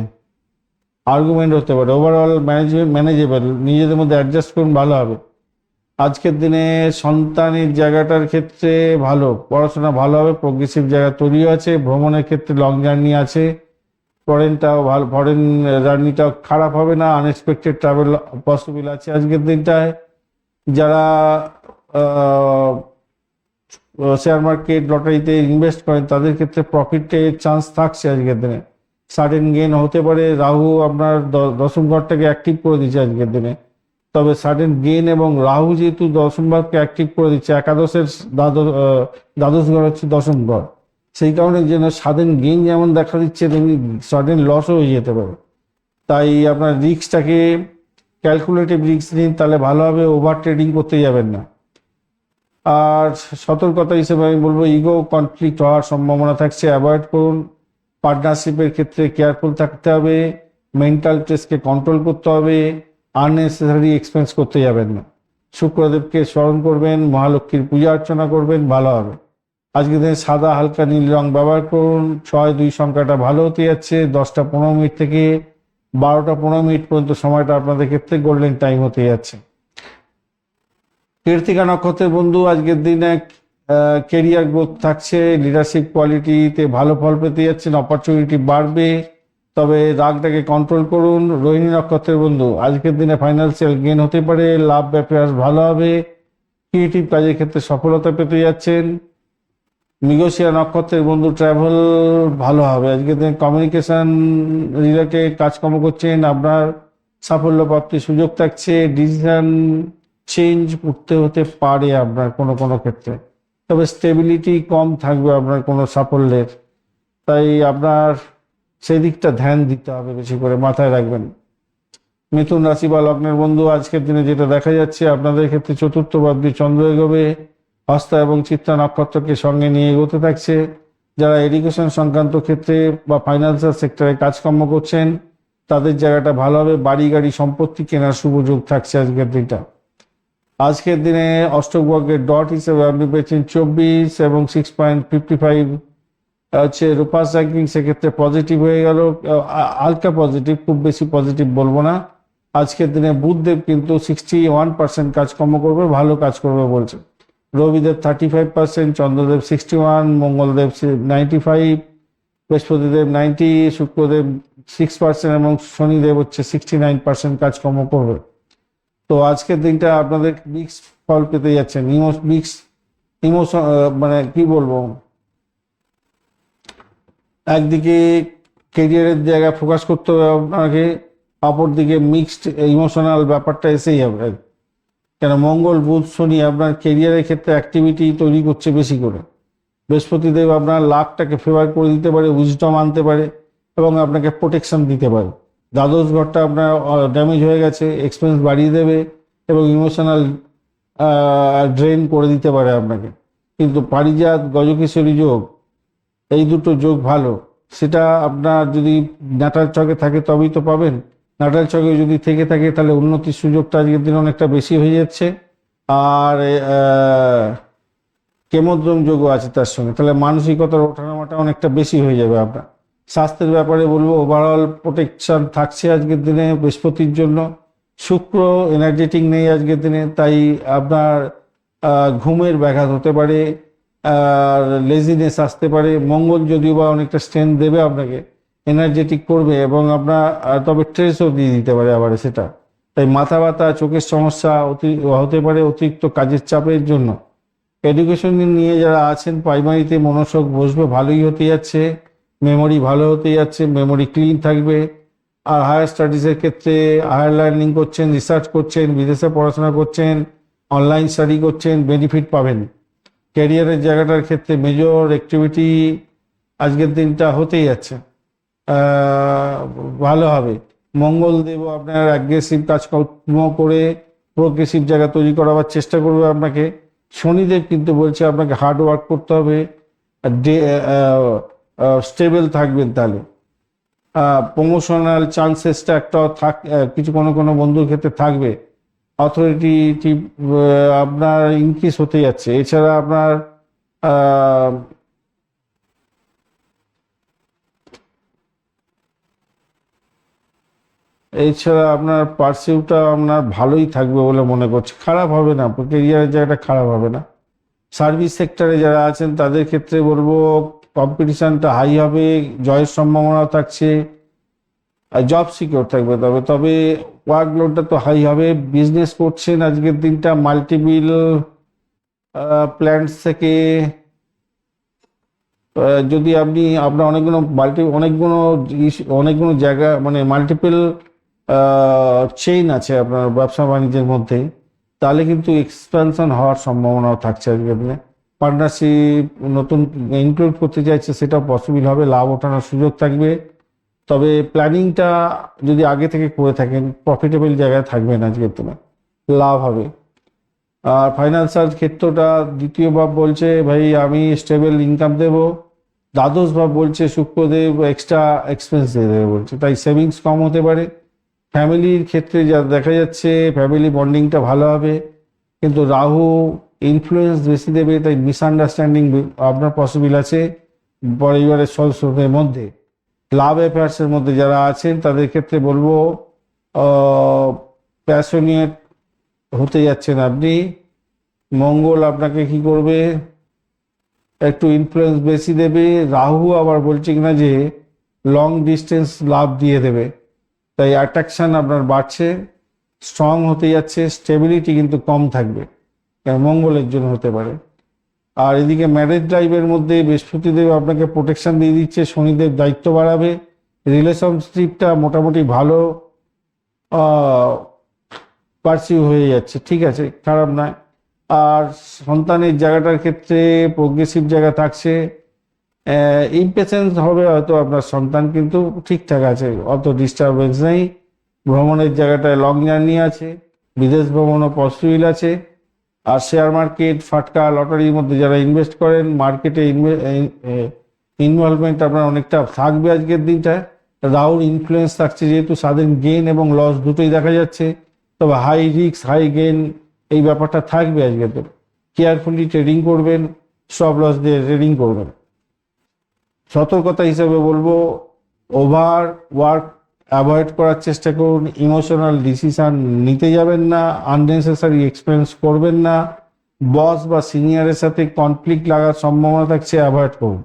Speaker 1: আর্গুমেন্ট হতে পারে। ওভারঅল ম্যানেজেবল, নিজেদের মধ্যে অ্যাডজাস্ট করুন, ভালো হবে। আজকের দিনে সন্তানের জায়গাটার ক্ষেত্রে ভালো, পড়াশোনা ভালো হবে, প্রোগ্রেসিভ জায়গা তৈরিও আছে। ভ্রমণের ক্ষেত্রে লং জার্নি আছে, ফরেনটাও ভালো, ফরেন জার্নিটাও খারাপ হবে না, আনএক্সপেক্টেড ট্রাভেল পসিবল আছে আজকের দিনটায়। যারা শেয়ার মার্কেট লটারিতে ইনভেস্ট করেন তাদের ক্ষেত্রে প্রফিটের চান্স থাকছে আজকের দিনে, সাডেন গেইন হতে পারে। রাহু আপনার দশম ঘরটাকে অ্যাক্টিভ করে দিচ্ছে আজকের দিনে, তবে সাডেন গেইন এবং রাহু যেহেতু দশম ভাবকে অ্যাক্টিভ করে দিচ্ছে, একাদশের দ্বাদশ ঘর হচ্ছে দশম ঘর, সেই কারণে যেন সাডেন গেইন যেমন দেখা দিচ্ছে তেমনি সাডেন লসও হয়ে যেতে পারে। তাই আপনার রিস্কটাকে ক্যালকুলেটিভ রিস্ক নিন, তাহলে ভালো হবে, ওভার ট্রেডিং করতে যাবেন না। আর সতর্কতা হিসেবে আমি বলবো ইগো কনফ্লিক্ট হওয়ার সম্ভাবনা থাকছে, অ্যাভয়েড করুন। পার্টনারশিপের ক্ষেত্রে কেয়ারফুল থাকতে হবে, মেন্টাল স্ট্রেসকে কন্ট্রোল করতে হবে, আননেসেসারি এক্সপেন্স করতে যাবেন না। শুক্রদেবকে স্মরণ করবেন, মহালক্ষ্মীর পূজা অর্চনা করবেন, ভালো হবে। আজকের দিনে সাদা হালকা নীল রং ব্যবহার করুন। 6-2 সংখ্যাটা ভালো হতে যাচ্ছে। 10টা 15 মিনিট থেকে 12টা 15 মিনিট পর্যন্ত সময়টা আপনাদের ক্ষেত্রে গোল্ডেন টাইম হতে যাচ্ছে। কৃত্তিকা নক্ষত্রের বন্ধু, আজকের দিনে কেরিয়ার গ্রোথ থাকছে, লিডারশিপ কোয়ালিটিতে ভালো ফল পেতে যাচ্ছেন, অপরচুনিটি বাড়বে, তবে রাগটাকে কন্ট্রোল করুন। রোহিণী নক্ষত্রের বন্ধু, আজকের দিনে ফাইন্যান্সিয়াল গেইন হতে পারে, লাভ অ্যাফেয়ার্স ভালো হবে, ক্রিয়েটিভ কাজের ক্ষেত্রে সফলতা পেতে যাচ্ছেন। মৃগশিরা নক্ষত্রের বন্ধু, ট্রাভেল ভালো হবে আজকের দিনে। কমিউনিকেশন রিলেটেড কাজকর্ম করছেন, আপনার সাফল্য প্রাপ্তির সুযোগ থাকছে। ডিসিশন চেঞ্জ করতে হতে পারে আপনার কোনো কোনো ক্ষেত্রে, তবে স্টেবিলিটি কম থাকবে আপনার কোনো সাফল্যের, তাই আপনার সেই দিকটা ধ্যান দিতে হবে, বেশি করে মাথায় রাখবেন। মিথুন রাশি বা লগ্নের বন্ধু, আজকের দিনে যেটা দেখা যাচ্ছে আপনাদের ক্ষেত্রে চতুর্থ ভাবটি চন্দ্র এগোবে, হস্তা এবং চিত্রা নক্ষত্রকে সঙ্গে নিয়ে এগোতে থাকছে। যারা এডুকেশন সংক্রান্ত ক্ষেত্রে বা ফাইন্যান্সিয়াল সেক্টরে কাজকর্ম করছেন তাদের জায়গাটা ভালো হবে। বাড়ি গাড়ি সম্পত্তি কেনার শুভ যোগ থাকছে আজকের দিনটা। আজকের দিনে অষ্টক বর্গের ডট হিসেবে আপনি পেয়েছেন 24 এবং 6.55 হচ্ছে রূপাস র্যাঙ্কিং, সেক্ষেত্রে পজিটিভ হয়ে গেল, হালকা পজিটিভ, খুব বেশি পজিটিভ বলবো না। আজকের দিনে বুধদেব কিন্তু 61% কাজকর্ম করবে, ভালো কাজ করবে বলছে। রবিদেব 35%, চন্দ্রদেব 61, মঙ্গলদেব 95, বৃহস্পতিদেব 90, শুক্রদেব 6% এবং শনিদেব হচ্ছে 69% কাজকর্ম করবে। তো আজকের দিনটা আপনাদের মিক্স ফল পেতে যাচ্ছেন, মিক্স ইমোশন, মানে কি বলবো, একদিকে কেরিয়ারের জায়গায় ফোকাস করতে হবে আপনাকে, অপর দিকে মিক্সড ইমোশনাল ব্যাপারটা এসেই যাবে। কেন মঙ্গল বুধ শনি আপনার কেরিয়ারের ক্ষেত্রে অ্যাক্টিভিটি তৈরি করছে বেশি করে। বৃহস্পতিদেব আপনার লাকটাকে ফেভার করে দিতে পারে, উইজডম আনতে পারে এবং আপনাকে প্রোটেকশন দিতে পারে। দ্বাদশ ঘরটা আপনার ড্যামেজ হয়ে গেছে, এক্সপেন্স বাড়িয়ে দেবে এবং ইমোশনাল ড্রেন করে দিতে পারে আপনাকে। কিন্তু পারিজাত গজকেশরী যোগ, এই দুটো যোগ ভালো, সেটা আপনার যদি নাটাল ছকে থাকে তবেই তো পাবেন। নাটাল ছকে যদি থেকে থাকে তাহলে উন্নতির সুযোগটা আজকের দিনে অনেকটা বেশি হয়ে যাচ্ছে। আর কেমোদ্রম যোগও আছে তার সঙ্গে, তাহলে মানসিকতার ওঠানামাটা অনেকটা বেশি হয়ে যাবে আপনার। স্বাস্থ্যের ব্যাপারে বলবো ওভারঅল প্রোটেকশন থাকছে আজকের দিনে বৃহস্পতির জন্য। শুক্র এনার্জেটিক নেই আজকের দিনে, তাই আপনার ঘুমের ব্যাঘাত হতে পারে, আর লেজিনেস আসতে পারে। মঙ্গল যদিও বা অনেকটা স্ট্রেংথ দেবে আপনাকে, এনার্জেটিক করবে এবং আপনার তবে স্ট্রেসও দিয়ে দিতে পারে আবার সেটা। তাই মাথা ব্যথা, চোখের সমস্যা হতে পারে অতিরিক্ত কাজের চাপের জন্য। এডুকেশন নিয়ে যারা আছেন প্রাইমারিতে মনোযোগ বসবে, ভালোই হতে যাচ্ছে, মেমোরি ভালো হতে যাচ্ছে, মেমোরি ক্লিন থাকবে। আর হায়ার স্টাডিজের ক্ষেত্রে হায়ার লার্নিং করছেন, রিসার্চ করছেন, বিদেশে পড়াশোনা করছেন, অনলাইন স্টাডি করছেন, বেনিফিট পাবেন। ক্যারিয়ারের জায়গাটার ক্ষেত্রে মেজর অ্যাক্টিভিটি আজকের দিনটা হতেই যাচ্ছে, ভালো হবে। মঙ্গলদেব আপনার অ্যাগ্রেসিভ কাজকর্ম করে প্রোগ্রেসিভ জায়গা তৈরি করাবার চেষ্টা করবে আপনাকে। শনিদেব কিন্তু বলছে আপনাকে হার্ড ওয়ার্ক করতে হবে, স্টেবল থাকবেন, তাহলে প্রমোশনাল চান্সেসটা একটা কিছু কোনো কোনো বন্ধুর ক্ষেত্রে থাকবে। অথরিটি আপনার ইনক্রিজ হতে যাচ্ছে। এছাড়া আপনার পার্সিউটা আপনার ভালোই থাকবে বলে মনে করছে, খারাপ হবে না, কেরিয়ারের জায়গাটা খারাপ হবে না। সার্ভিস সেক্টরে যারা আছেন তাদের ক্ষেত্রে বলবো কম্পিটিশনটা হাই হবে, জয়ের সম্ভাবনা থাকছে, জব সিকিউর থাকবে। তবে ওয়ার্কলোডটা তো হাই হবে। বিজনেস করছেন আজকের দিনটা মাল্টিপিল প্ল্যান্টস থেকে, যদি আপনার অনেকগুলো জায়গা, মানে মাল্টিপল চেইন আছে আপনার ব্যবসা বাণিজ্যের মধ্যে, তাহলে কিন্তু এক্সপ্যানশন হওয়ার সম্ভাবনাও থাকছে আজকের দিনে। পার্টনারশিপ নতুন ইনক্লুড করতে চাইছে, সেটাও পসিবল হবে, লাভ ওঠানোর সুযোগ থাকবে। তবে প্ল্যানিংটা যদি আগে থেকে করে থাকেন প্রফিটেবল জায়গায় থাকবেন আজকের দিনে, লাভ হবে। আর ফাইন্যান্সিয়াল ক্ষেত্রটা দ্বিতীয় ভাব বলছে ভাই আমি স্টেবল ইনকাম দেব, দ্বাদশ ভাব বলছে শুক্রদেব এক্সট্রা এক্সপেন্স দিয়ে দেবে বলছে, তাই সেভিংস কম হতে পারে। ফ্যামিলির ক্ষেত্রে যা দেখা যাচ্ছে ফ্যামিলি বন্ডিংটা ভালো হবে, কিন্তু রাহু ইনফ্লুয়েন্স বেশি দেবে, তাই মিসআন্ডারস্ট্যান্ডিং আপনার পসিবল আছে পরিবারের সদস্যদের মধ্যে। লাভ অ্যাফেয়ার্সের মধ্যে যারা আছেন তাদের ক্ষেত্রে বলবো প্যাশনিয়েট হতে যাচ্ছেন আপনি। মঙ্গল আপনাকে কি করবে, একটু ইনফ্লুয়েন্স বেশি দেবে। রাহু আবার বলছে কিনা যে লং ডিস্টেন্স লাভ দিয়ে দেবে, তাই অ্যাট্রাকশন আপনার বাড়ছে, স্ট্রং হতে যাচ্ছে। স্টেবিলিটি কিন্তু কম থাকবে, মঙ্গলের জন্য হতে পারে। আর এদিকে ম্যারেজ লাইফের মধ্যে বৃহস্পতিদেব আপনাকে প্রোটেকশন দিয়ে দিচ্ছে, শনিদেব দায়িত্ব বাড়াবে। রিলেশনশিপটা মোটামুটি ভালো পারসিউ হয়ে যাচ্ছে, ঠিক আছে, খারাপ নয়। আর সন্তানের জায়গাটার ক্ষেত্রে প্রোগ্রেসিভ জায়গা থাকছে, ইমপেশেন্স হবে হয়তো আপনার সন্তান, কিন্তু ঠিকঠাক আছে, অত ডিস্টারবেন্স নেই। ভ্রমণের জায়গাটায় লং জার্নি আছে, বিদেশ ভ্রমণও পসিবল আছে। আর শেয়ার মার্কেট, ফাটকা, লটারির মধ্যে যারা ইনভেস্ট করেন, মার্কেটে ইনভলভমেন্ট আপনার অনেকটা থাকবে আজকের দিনটায়। রাহুর ইনফ্লুয়েন্স থাকছে যেহেতু, সাডেন গেইন এবং লস দুটোই দেখা যাচ্ছে, তবে হাই রিস্ক হাই গেইন এই ব্যাপারটা থাকবে আজকের দিন। কেয়ারফুলি ট্রেডিং করবেন, স্টপ লস দিয়ে ট্রেডিং করবেন। সতর্কতা হিসেবে বলবো ওভার ওয়ার্ক অ্যাভয়েড করার চেষ্টা করুন, ইমোশনাল ডিসিশন নিতে যাবেন না, আননেসেসারি এক্সপেন্স করবেন না, বস বা সিনিয়রের সাথে কনফ্লিক্ট লাগার সম্ভাবনা থাকছে, অ্যাভয়েড করুন।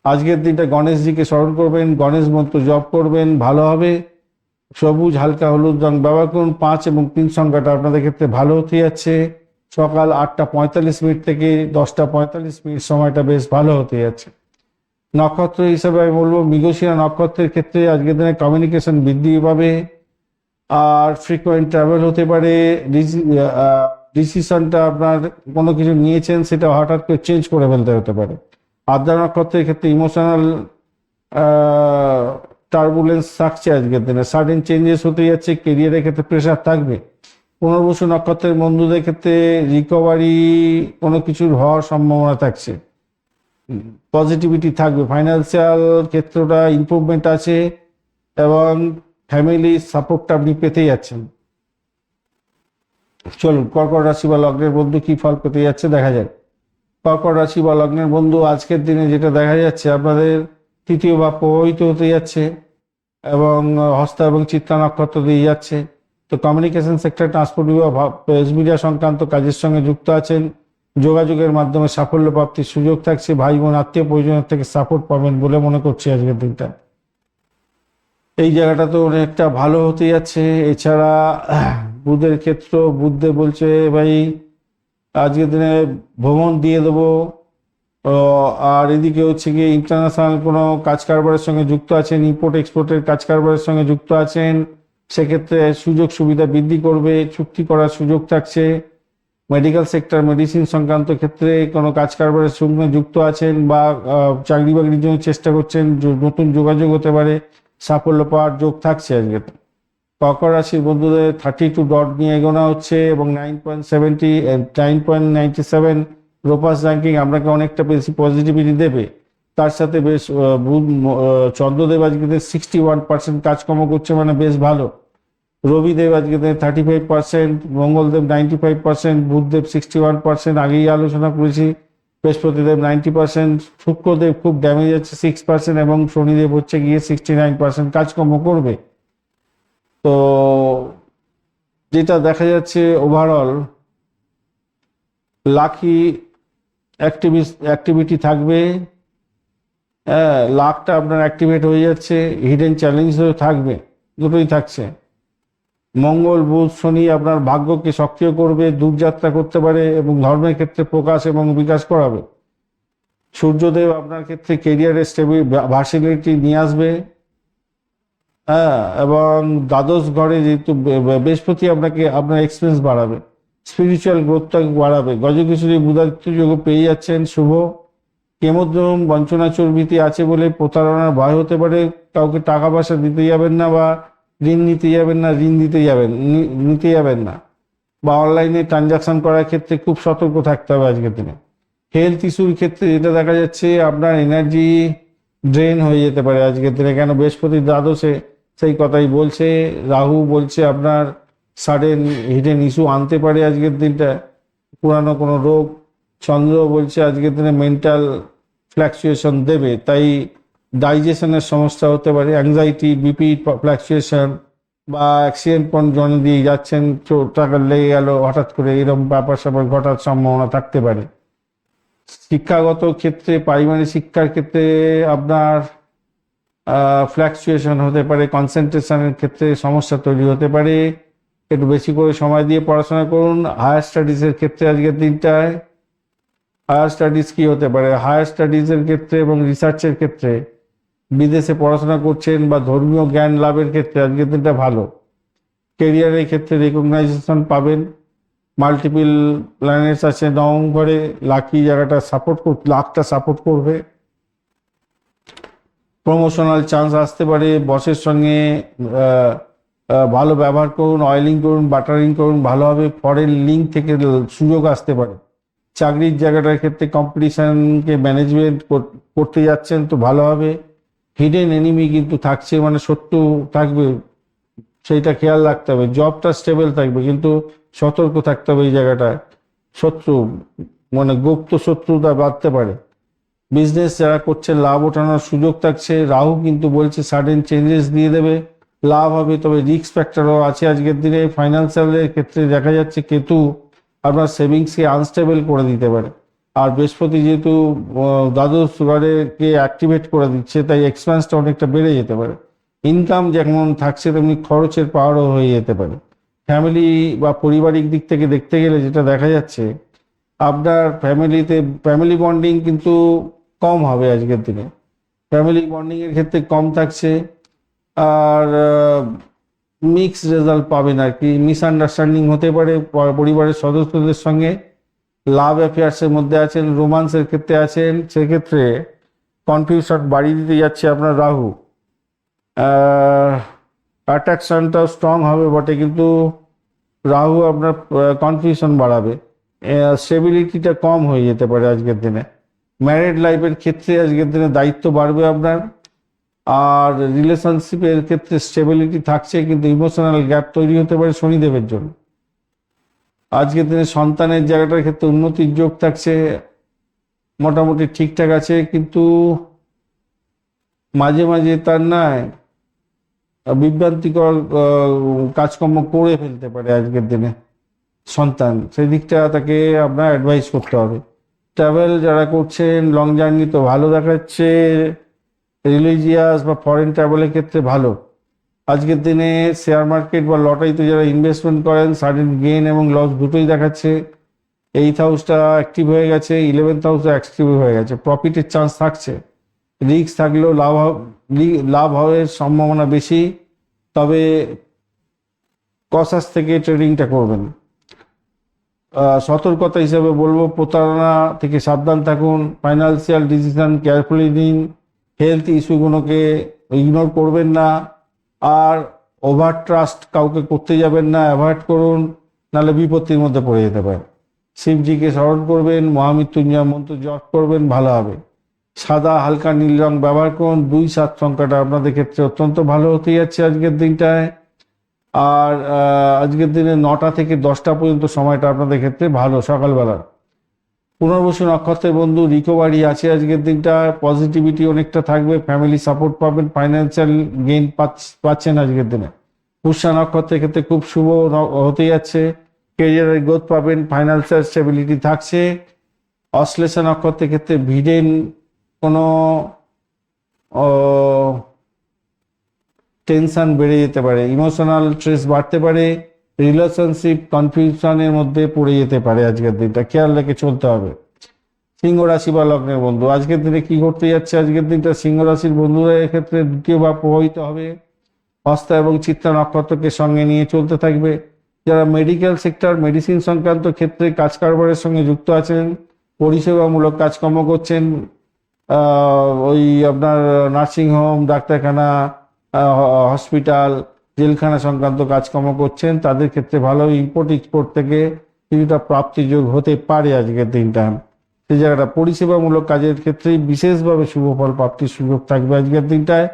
Speaker 1: আজকের দিনটা গণেশজিকে স্মরণ করবেন, গণেশ মন্ত্র জপ করবেন, ভালো হবে। সবুজ হালকা হলুদ রং ব্যবহার করুন। 5 এবং 3 সংখ্যাটা আপনাদের ক্ষেত্রে ভালো হতে যাচ্ছে। সকাল 8টা 45 মিনিট থেকে 10টা 45 মিনিট সময়টা বেশ ভালো হতে যাচ্ছে। নক্ষত্র হিসাবে আমি বলবো মৃগশিরা নক্ষত্রের ক্ষেত্রে আজকের দিনে কমিউনিকেশন বৃদ্ধি পাবে, আর ফ্রিকোয়েন্ট ট্রাভেল হতে পারে। ডিসিশনটা আপনার কোনো কিছু নিয়েছেন সেটা হঠাৎ করে চেঞ্জ করে ফেলতে হতে পারে। আদ্রা নক্ষত্রের ক্ষেত্রে ইমোশনাল টার্বুলেন্স থাকছে আজকের দিনে, সাডেন চেঞ্জেস হতে যাচ্ছে, কেরিয়ারের ক্ষেত্রে প্রেশার থাকবে। পুনর্বসু নক্ষত্রের বন্ধুদের ক্ষেত্রে রিকভারি কোনো কিছুর হওয়ার সম্ভাবনা থাকছে, পজিটিভিটি থাকবে, ফাইন্যান্সিয়াল ক্ষেত্রটা ইমপ্রুভমেন্ট আছে এবং ফ্যামিলি সাপোর্টটা আপনি পেতে যাচ্ছেন। চলুন কর্কট রাশি বা লগ্নের বন্ধু কি ফল পেতে যাচ্ছে দেখা যায়। কর্কট রাশি বা লগ্নের বন্ধু আজকের দিনে যেটা দেখা যাচ্ছে আপনাদের তৃতীয় ভাব প্রভাবিত হতে যাচ্ছে এবং হস্তা এবং চিত্রা নক্ষত্র দিয়ে যাচ্ছে। তো কমিউনিকেশন সেক্টর, ট্রান্সপোর্ট বিভাগ, প্রেস মিডিয়া সংক্রান্ত কাজের সঙ্গে যুক্ত আছেন। যোগাযোগের মাধ্যমে সাফল্য প্রাপ্তির সুযোগ থাকছে। ভাই বোন আত্মীয় পরিজনের থেকে সাপোর্ট পাবেন বলে মনে করছি আজকের দিনটা। এই জায়গাটা তো অনেকটা ভালো হতে যাচ্ছে। এছাড়া বুধের ক্ষেত্র, বুধে বলছে ভাই আজকের দিনে ভ্রমণ দিয়ে দেবো। আর এদিকে হচ্ছে গিয়ে ইন্টারন্যাশনাল কোনো কাজ কারবারের সঙ্গে যুক্ত আছেন, ইম্পোর্ট এক্সপোর্টের কাজ কারবারের সঙ্গে যুক্ত আছেন, সেক্ষেত্রে সুযোগ সুবিধা বৃদ্ধি করবে, চুক্তি করার সুযোগ থাকছে। মেডিকেল সেক্টর, মেডিসিন সংক্রান্ত ক্ষেত্রে কোনো কাজ কারবারের সঙ্গে যুক্ত আছেন বা চাকরি বাকরির জন্য চেষ্টা করছেন, নতুন যোগাযোগ হতে পারে, সাফল্য পাওয়ার যোগ থাকছে আজকে। কর্কট রাশির বন্ধুদের 32 ডট নিয়ে এগোনো হচ্ছে এবং 9.97 রোপাস র্যাঙ্কিং আপনাকে অনেকটা বেশি পজিটিভিটি দেবে। তার সাথে বেশ চন্দ্রদেব আজকে 61% কাজকর্ম করছে, মানে বেশ ভালো। রবিদেব আজকে 35%, মঙ্গলদেব 95%, বুধদেব 61%, আগেই আলোচনা করেছি। বৃহস্পতিদেব 90%, শুক্রদেব খুব ড্যামেজ আছে 6% এবং শনিদেব হচ্ছে গিয়ে 69% কাজকর্ম করবে। তো যেটা দেখা যাচ্ছে ওভারঅল লাকি অ্যাক্টিভিটি থাকবে। হ্যাঁ, লাকটা আপনার অ্যাক্টিভেট হয়ে যাচ্ছে, হিডেন চ্যালেঞ্জও থাকবে, দুটোই থাকছে। মঙ্গল বুধ শনি আপনার ভাগ্যকে সক্রিয় করবে, দূরযাত্রা করতে পারে এবং ধর্মের ক্ষেত্রে প্রকাশ এবং বিকাশ করাবে। সূর্যদেব আপনার ক্ষেত্রে কেরিয়ারে ভার্সিলিটি নিয়ে আসবে। হ্যাঁ, এবং দ্বাদশ ঘরে যেহেতু বৃহস্পতি আপনার এক্সপেন্স বাড়াবে, স্পিরিচুয়াল গ্রোথটা বাড়াবে। গজকেশরী বুধাদিত্য যোগ পেয়ে যাচ্ছেন, শুভ। কেমোদ্রম বঞ্চনা চর্বিতে আছে বলে প্রতারণার ভয় হতে পারে, কাউকে টাকা পয়সা দিতে যাবেন না বা ঋণ নিতে যাবেন না, নিতে যাবেন না, বা অনলাইনে ট্রানজাকশন করার ক্ষেত্রে খুব সতর্ক থাকতে হবে আজকের দিনে। হেলথ ইস্যুর ক্ষেত্রে যেটা দেখা যাচ্ছে আপনার এনার্জি ড্রেন হয়ে যেতে পারে আজকের দিনে, কেন বৃহস্পতি দ্বাদশে সেই কথাই বলছে। রাহু বলছে আপনার সাডেন হিডেন ইস্যু আনতে পারে আজকের দিনটা, পুরানো কোনো রোগ। চন্দ্র বলছে আজকের দিনে মেন্টাল ফ্ল্যাকচুয়েশন দেবে, তাই ডাইজেশনের সমস্যা হতে পারে, অ্যাংজাইটি, বিপি ফ্ল্যাকচুয়েশন বা অ্যাক্সিডেন্ট কোন জন দিয়ে যাচ্ছেন, টাকা লেগে গেল হঠাৎ করে, এরকম ব্যাপার স্যাপার ঘটার সম্ভাবনা থাকতে পারে। শিক্ষাগত ক্ষেত্রে, প্রাইমারি শিক্ষার ক্ষেত্রে আপনার ফ্ল্যাকচুয়েশন হতে পারে, কনসেন্ট্রেশনের ক্ষেত্রে সমস্যা তৈরি হতে পারে। একটু বেশি করে সময় দিয়ে পড়াশোনা করুন। হায়ার স্টাডিজের ক্ষেত্রে আজকের দিনটায় হায়ার স্টাডিজ কি হতে পারে, হায়ার স্টাডিজের ক্ষেত্রে এবং রিসার্চের ক্ষেত্রে বিদেশে পড়াশোনা করছেন বা ধর্মীয় জ্ঞান লাভের ক্ষেত্রে আজকের দিনটা ভালো। কেরিয়ারের ক্ষেত্রে রেকগনাইজেশন পাবেন। মাল্টিপল প্ল্যানেটস আছে নবম ঘরে, লাকি জায়গাটা লাকটা সাপোর্ট করবে। প্রমোশনাল চান্স আসতে পারে, বসের সঙ্গে ভালো ব্যবহার করুন, অয়েলিং করুন, বাটারিং করুন, ভালোভাবে ফরেন লিঙ্ক থেকে সুযোগ আসতে পারে। চাকরির জায়গাটার ক্ষেত্রে কম্পিটিশনকে ম্যানেজমেন্ট করতে যাচ্ছেন তো ভালো হবে। হিডেন এনিমি কিন্তু থাকছে, মানে শত্রু থাকবে, সেইটা খেয়াল রাখতে হবে। জবটা স্টেবল থাকবে কিন্তু সতর্ক থাকতে হবে এই জায়গাটায়, শত্রু মানে গুপ্ত শত্রুতা বাড়তে পারে। বিজনেস যারা করছে লাভ ওঠানোর সুযোগ থাকছে। রাহু কিন্তু বলছে সাডেন চেঞ্জেস দিয়ে দেবে, লাভ হবে, তবে রিস্ক ফ্যাক্টরও আছে আজকের দিনে। ফাইন্যান্সিয়ালের ক্ষেত্রে দেখা যাচ্ছে কেতু আপনার সেভিংসকে আনস্টেবল করে দিতে পারে, আর বৃহস্পতি যেহেতু দ্বাদশ ঘরকে অ্যাক্টিভেট করে দিচ্ছে, তাই এক্সপেন্সটা অনেকটা বেড়ে যেতে পারে। ইনকাম যেমন থাকছে তেমনি খরচের পাহাড়ও হয়ে যেতে পারে। ফ্যামিলি বা পারিবারিক দিক থেকে দেখতে গেলে যেটা দেখা যাচ্ছে, আপনার ফ্যামিলি বন্ডিং কিন্তু কম হবে আজকের দিনে। ফ্যামিলি বন্ডিং এর ক্ষেত্রে কম থাকছে, আর মিক্স রেজাল্ট পাবেন আর কি। মিসআন্ডারস্ট্যান্ডিং হতে পারে পরিবারের সদস্যদের সঙ্গে। লাভ অ্যাফেয়ার্সের মধ্যে আছেন, রোমান্সের ক্ষেত্রে আছেন, সেক্ষেত্রে কনফিউশন বাড়িয়ে দিতে যাচ্ছে আপনার রাহু। অ্যাট্রাকশনটাও স্ট্রং হবে বটে, কিন্তু রাহু আপনার কনফিউশন বাড়াবে, স্টেবিলিটিটা কম হয়ে যেতে পারে আজকের দিনে। ম্যারিড লাইফের ক্ষেত্রে আজকের দিনে দায়িত্ব বাড়বে আপনার, আর রিলেশনশিপের ক্ষেত্রে স্টেবিলিটি থাকছে, কিন্তু ইমোশনাল গ্যাপ তৈরি হতে পারে শনিদেবের জন্য। আজকের দিনে সন্তানের জায়গাটার ক্ষেত্রে উন্নতির যোগ থাকছে, মোটামুটি ঠিকঠাক আছে, কিন্তু মাঝে মাঝে তার নয় বিভ্রান্তিকর কাজকর্ম করে ফেলতে পারে আজকের দিনে সন্তান। সেই দিকটা তাকে আপনার অ্যাডভাইস করতে হবে। ট্রাভেল যারা করছেন, লং জার্নি তো ভালো দেখাচ্ছে, রিলিজিয়াস বা ফরেন ট্রাভেলের ক্ষেত্রে ভালো। আজকের দিনে শেয়ার মার্কেট বা লটারিতে যারা ইনভেস্টমেন্ট করেন, সাডেন গেইন এবং লস দুটোই দেখাচ্ছে। 8th হাউসটা অ্যাক্টিভ হয়ে গেছে, 11th হাউসটা অ্যাক্টিভ হয়ে গেছে, প্রফিটের চান্স থাকছে। রিস্ক থাকলেও লাভ হওয়ার সম্ভাবনা বেশি, তবে কসাস থেকে ট্রেডিংটা করবেন। সতর্কতা হিসেবে বলবো, প্রতারণা থেকে সাবধান থাকুন, ফাইন্যান্সিয়াল ডিসিশন কেয়ারফুলি নিন, হেলথ ইস্যুগুলোকে ইগনোর করবেন না, আর ওভার ট্রাস্ট কাউকে করতে যাবেন না, অ্যাভয়েড করুন, নাহলে বিপত্তির মধ্যে পড়ে যেতে পারে। শিবজিকে স্মরণ করবেন, মহামৃত্যুঞ্জয় মন্ত্র জপ করবেন, ভালো হবে। সাদা হালকা নীল রং ব্যবহার করুন। 2-7 সংখ্যাটা আপনাদের ক্ষেত্রে অত্যন্ত ভালো হতে যাচ্ছে আজকের দিনটায়। আর আজকের দিনে 9টা থেকে 10টা পর্যন্ত সময়টা আপনাদের ক্ষেত্রে ভালো সকালবেলা। পুনর্বসু নক্ষত্রের বন্ধু রিকভারি আছে আজকের দিনটা, পজিটিভিটি অনেকটা থাকবে, ফ্যামিলি সাপোর্ট পাবেন, ফাইন্যান্সিয়াল গেইন পাচ্ছেন আজকের দিনে। পুষ্যা নক্ষত্রের ক্ষেত্রে খুব শুভ হতে যাচ্ছে, কেরিয়ারের গ্রোথ পাবেন, ফাইন্যান্সিয়াল স্টেবিলিটি থাকছে। অশ্লেষা নক্ষত্রের ক্ষেত্রে ভিডেন কোনো টেনশন বেড়ে যেতে পারে, ইমোশনাল স্ট্রেস বাড়তে পারে, রিলেশনশিপ কনফিউশনের মধ্যে পড়ে যেতে পারে আজকের দিনটা, খেয়াল রেখে চলতে হবে। সিংহ রাশি বা লগ্নের বন্ধু আজকের দিনে কি করতে যাচ্ছে আজকের দিনটা, সিংহ রাশির বন্ধুরা এক্ষেত্রে দ্বিতীয় ভাব প্রভাবিত হবে। হস্তা এবং চিত্রা নক্ষত্রকে সঙ্গে নিয়ে চলতে থাকবে। যারা মেডিকেল সেক্টর, মেডিসিন সংক্রান্ত ক্ষেত্রে কাজ কারবারের সঙ্গে যুক্ত আছেন, পরিষেবামূলক কাজকর্ম করছেন, ওই আপনার নার্সিংহোম, ডাক্তারখানা, হসপিটাল, জেলখানা সংক্রান্ত কাজকর্ম করছেন, তাদের ক্ষেত্রে ভালো। ইম্পোর্ট এক্সপোর্ট থেকে কিছুটা প্রাপ্তিযোগ হতে পারে আজকের দিনটা। সেই জায়গাটা পরিষেবামূলক কাজের ক্ষেত্রে বিশেষভাবে শুভ ফল প্রাপ্তির সুযোগ থাকবে আজকের দিনটায়।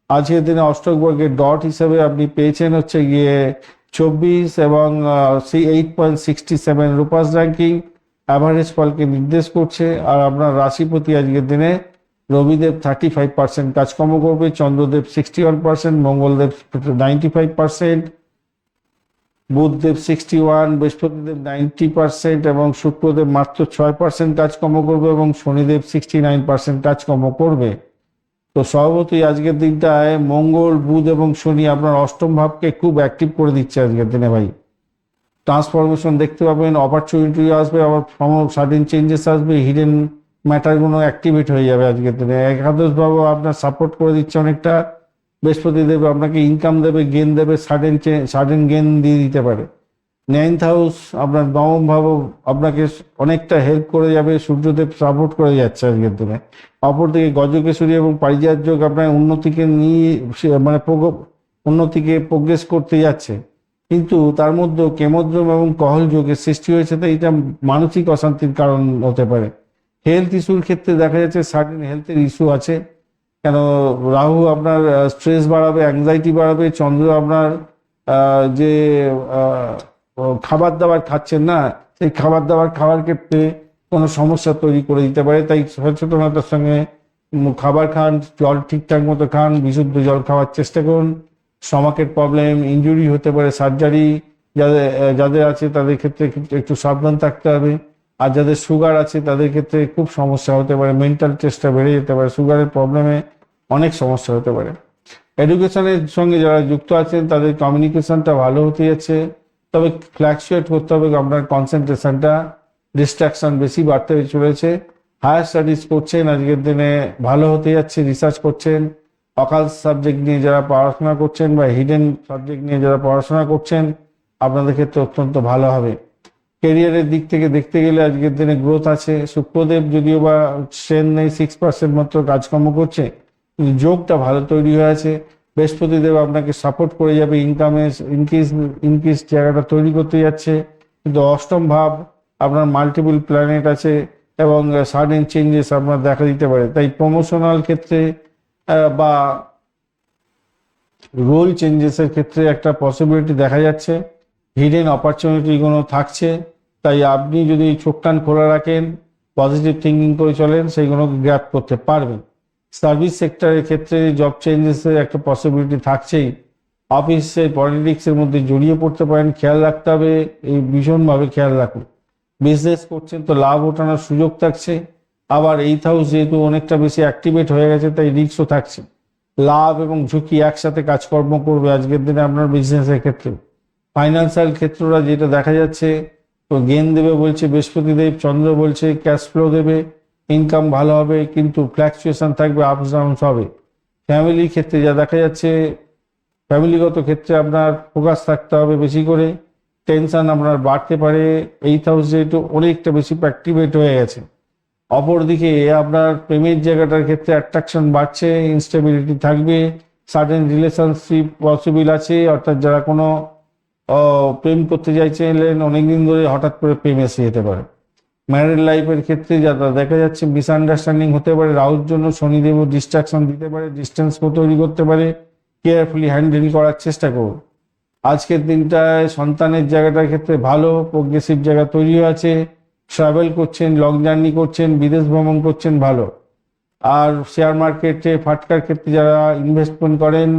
Speaker 1: আজকের দিনে অষ্টক বর্গের ডট হিসেবে আপনি পেয়েছেন হচ্ছে গিয়ে 24 এবং 8.67 রূপাস র্যাঙ্কিং অ্যাভারেজ ফলকে নির্দেশ করছে। আর আপনার রাশিপতি আজকের দিনে রবিদেব 35% কাজকর্ম করবে, চন্দ্রদেব 61%, মঙ্গলদেব 95%, বুধদেব 61, বৃহস্পতিদেব 90% এবং শুক্রদেব মাত্র 6% কাজকর্ম করবে এবং শনিদেব 69% কাজকর্ম করবে। তো স্বভাবতই আজকের দিনটায় মঙ্গল, বুধ এবং শনি আপনার অষ্টম ভাবকে খুব অ্যাক্টিভ করে দিচ্ছে আজকের দিনে ভাই। ট্রান্সফরমেশন দেখতে পাবেন, অপরচুনিটি আসবে, আবার সাডেন চেঞ্জেস আসবে, হিডেন ম্যাটারগুলো অ্যাক্টিভেট হয়ে যাবে আজকের দিনে। একাদশ ভাব আপনার সাপোর্ট করে দিচ্ছে অনেকটা। বৃহস্পতি দেব আপনাকে ইনকাম দেবে, গেন দেবে, সাডেন গেন দিয়ে দিতে পারে। 9th হাউস আপনার নবম ভাব আপনাকে অনেকটা হেল্প করে যাবে, সূর্যদেব সাপোর্ট করে যাচ্ছে আজকের দিনে। অপরদিকে গজকেশরী এবং পারিজাত যোগ আপনার উন্নতিকে নিয়ে মানে উন্নতিকে প্রোগ্রেস করতে যাচ্ছে, কিন্তু তার মধ্যে কেমদ্রম এবং কহল যোগের সৃষ্টি হয়েছে, তাই এটা মানসিক অশান্তির কারণ হতে পারে। হেলথ ইস্যুর ক্ষেত্রে দেখা যাচ্ছে সার্টেন হেলথের ইস্যু আছে, কেন রাহু আপনার স্ট্রেস বাড়াবে, অ্যাংজাইটি বাড়াবে, চন্দ্র আপনার যে খাবার দাবার খাচ্ছেন না, সেই খাবার দাবার খাওয়ার ক্ষেত্রে কোনো সমস্যা তৈরি করে দিতে পারে। তাই সচেতনতার সঙ্গে খাবার খান, জল ঠিকঠাক মতো খান, বিশুদ্ধ জল খাওয়ার চেষ্টা করুন। স্টমাকের প্রবলেম, ইনজুরি হতে পারে, সার্জারি যাদের আছে তাদের ক্ষেত্রে একটু সাবধান থাকতে হবে। আর যাদের সুগার আছে তাদের ক্ষেত্রে খুব সমস্যা হতে পারে, মেন্টাল স্ট্রেসটা বেড়ে যেতে পারে, সুগারের প্রবলেমে অনেক সমস্যা হতে পারে। এডুকেশনের সঙ্গে যারা যুক্ত আছেন তাদের কমিউনিকেশনটা ভালো হতে যাচ্ছে, তবে ফ্ল্যাকচুয়েট করতে হবে আপনার কনসেন্ট্রেশনটা, ডিস্ট্রাকশন বেশি বাড়তে চলেছে। হায়ার স্টাডিজ করছেন আজকের দিনে ভালো হতে যাচ্ছে, রিসার্চ করছেন, অকাল সাবজেক্ট নিয়ে যারা পড়াশোনা করছেন বা হিডেন সাবজেক্ট নিয়ে যারা পড়াশোনা করছেন আপনাদের ক্ষেত্রে অত্যন্ত ভালো হবে। কেরিয়ারের দিক থেকে দেখতে গেলে আজকের দিনে গ্রোথ আছে। শুক্রদেব যদিও বা স্ট্রেন্থ নেই, 6% মাত্র কাজকর্ম করছে, কিন্তু যোগটা ভালো তৈরি হয়ে আছে। বৃহস্পতিদেব আপনাকে সাপোর্ট করে যাবে, ইনক্রিজ জায়গাটা তৈরি করতে যাচ্ছে। কিন্তু অষ্টম ভাব আপনার মাল্টিপল প্ল্যানেট আছে এবং সাডেন চেঞ্জেস আপনার দেখা দিতে পারে। তাই প্রমোশনাল ক্ষেত্রে বা রোল চেঞ্জেসের ক্ষেত্রে একটা পসিবিলিটি দেখা যাচ্ছে, হিডেন অপরচুনিটিগুলো থাকছে। তাই আপনি যদি চোখ কান খোলা রাখেন, পজিটিভ থিঙ্কিং করে চলেন, সেইগুলোকে গ্র্যাব করতে পারবেন। সার্ভিস সেক্টরের ক্ষেত্রে জব চেঞ্জেসের একটা পসিবিলিটি থাকছেই। অফিসে পলিটিক্সের মধ্যে জড়িয়ে পড়তে পারেন, খেয়াল রাখতে হবে, এই ভীষণভাবে খেয়াল রাখুন। বিজনেস করছেন তো লাভ ওঠানোর সুযোগ থাকছে। আবার 8th হাউস যেহেতু অনেকটা বেশি অ্যাক্টিভেট হয়ে গেছে তাই রিস্কও থাকছে। লাভ এবং ঝুঁকি একসাথে কাজকর্ম করবে আজকের দিনে আপনার বিজনেসের ক্ষেত্রে। ফাইন্যান্সিয়াল ক্ষেত্রটা যেটা দেখা যাচ্ছে, তো গেন দেবে বলছে বৃহস্পতিদেব, চন্দ্র বলছে ক্যাশ ফ্লো দেবে, ইনকাম ভালো হবে, কিন্তু ফ্ল্যাকচুয়েশন থাকবে, আপস ডাউনস হবে। ফ্যামিলির ক্ষেত্রে যা দেখা যাচ্ছে, ফ্যামিলিগত ক্ষেত্রে আপনার ফোকাস থাকতে হবে বেশি করে। টেনশন আপনার বাড়তে পারে, 8th হাউস যেহেতু অনেকটা বেশি অ্যাক্টিভেট হয়ে গেছে। অপরদিকে আপনার প্রেমের জায়গাটার ক্ষেত্রে অ্যাট্রাকশন বাড়ছে, ইনস্টেবিলিটি থাকবে, সার্টেন রিলেশনশিপ পসিবল আছে। অর্থাৎ যারা কোনো প্রেম করতে চাইছিলেন অনেকদিন ধরে, হঠাৎ করে প্রেম এসে যেতে পারে। ম্যারিড লাইফের ক্ষেত্রে যারা দেখা যাচ্ছে মিসআন্ডারস্ট্যান্ডিং হতে পারে, রাহুর জন্য শনিদেবও ডিস্ট্রাকশন দিতে পারে, ডিস্টেন্স তৈরি করতে পারে। কেয়ারফুলি হ্যান্ডেল করার চেষ্টা করুন। আজকের দিনটায় সন্তানের জায়গাটার ক্ষেত্রে ভালো, প্রোগ্রেসিভ জায়গা তৈরি আছে। ট্রাভেল করছেন, লং জার্নি করছেন, বিদেশ ভ্রমণ করছেন, ভালো। আর শেয়ার মার্কেটে ফাটকার ক্ষেত্রে যারা ইনভেস্টমেন্ট করেন,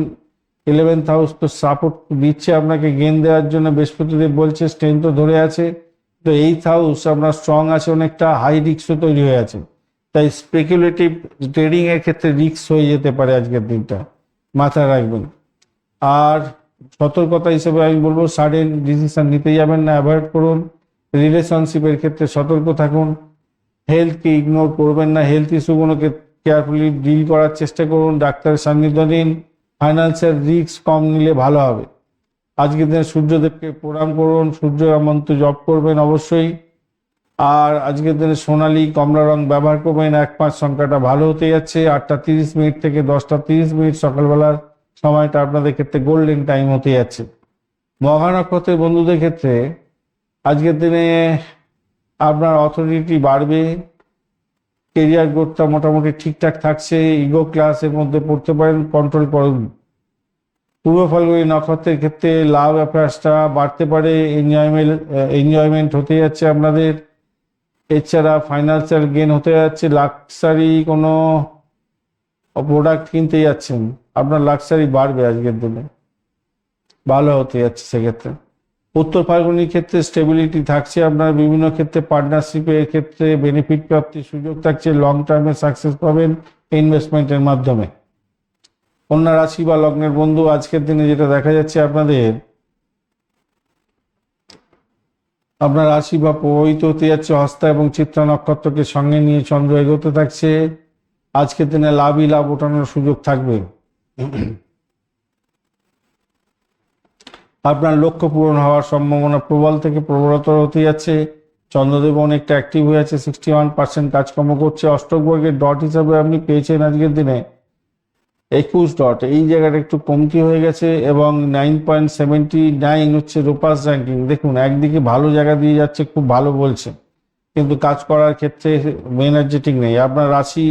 Speaker 1: 11th হাউস তো সাপোর্ট দিচ্ছে আপনাকে গেন দেওয়ার জন্য, বৃহস্পতিদেব বলছে স্ট্রেংথও ধরে আছে। তো 8th হাউস আপনার স্ট্রং আছে, অনেকটা হাই রিস্কও তৈরি হয়ে আছে। তাই স্পেকুলেটিভ ট্রেডিং এর ক্ষেত্রে রিস্ক হয়ে যেতে পারে আজকের দিনটা, মাথায় রাখবেন। আর সতর্কতা হিসেবে আমি বলবো সাডেন ডিসিশন নিতে যাবেন না, অ্যাভয়েড করুন। রিলেশনশিপের ক্ষেত্রে সতর্ক থাকুন, হেলথকে ইগনোর করবেন না, হেলথ ইস্যুগুলোকে কেয়ারফুলি ডিল করার চেষ্টা করুন, ডাক্তারের সান্নিধ্য নিন। ফাইন্যান্সিয়াল রিস্ক কম নিলে ভালো হবে। আজকের দিনে সূর্যদেবকে প্রণাম করুন, সূর্য মন্ত্র জপ করবেন অবশ্যই। আর আজকের দিনে সোনালী কমলা রং ব্যবহার করবেন। 1-5 সংখ্যাটা ভালো হতে যাচ্ছে। 8টা 30 মিনিট থেকে 10টা 30 মিনিট সকালবেলার সময়টা আপনাদের ক্ষেত্রে গোল্ডেন টাইম হতে যাচ্ছে। মঘা নক্ষত্রের বন্ধুদের ক্ষেত্রে আজকের দিনে আপনার অথরিটি বাড়বে, কেরিয়ার গ্রোথটা মোটামুটি ঠিকঠাক থাকছে। ইগো ক্লাসের মধ্যে পড়তে পারেন, কন্ট্রোল করুন। পূর্ব ফাল্গুনী নক্ষত্রের ক্ষেত্রে লাভ অ্যাফেয়ার্সটা বাড়তে পারে, এনজয়মেন্ট হতে যাচ্ছে আপনাদের। এছাড়া ফাইন্যান্সিয়াল গেন হতে যাচ্ছে। লাক্সারি কোনো প্রোডাক্ট কিনতে যাচ্ছেন, আপনার লাক্সারি বাড়বে আজকের দিনে, ভালো হতে যাচ্ছে সেক্ষেত্রে। উত্তর ফাল্গুনির ক্ষেত্রে স্টেবিলিটি থাকছে, আপনার বিভিন্ন ক্ষেত্রে পার্টনারশিপের ক্ষেত্রে বেনিফিট প্রাপ্তির সুযোগ থাকছে। লং টার্মে সাকসেস পাবেন ইনভেস্টমেন্টের মাধ্যমে। কন্যা রাশি বা লগ্নের বন্ধু আজকের দিনে যেটা দেখা যাচ্ছে, আপনার রাশি বা প্রভাবিত হতে যাচ্ছে হস্তা এবং চিত্রা নক্ষত্রকে সঙ্গে নিয়ে চন্দ্র এগোতে থাকছে। আজকের দিনে লাভই লাভ ওঠানোর সুযোগ থাকবে। আপনার লক্ষ্য পূরণ হওয়ার সম্ভাবনা প্রবল থেকে প্রবলতর হতে যাচ্ছে। চন্দ্রদেব অনেকটা অ্যাক্টিভ হয়ে আছে, 61% কাজকর্ম করছে। অষ্টক বর্গের ডট হিসাবে আপনি পেয়েছেন আজকের দিনে 21 ডট, এই জায়গাটা একটু কমতি হয়ে গেছে। এবং 9.79 হচ্ছে রূপাস র্যাঙ্কিং। দেখুন একদিকে ভালো জায়গা দিয়ে যাচ্ছে, খুব ভালো বলছে, কিন্তু কাজ করার ক্ষেত্রে এনার্জেটিক নেই। আপনার রাশি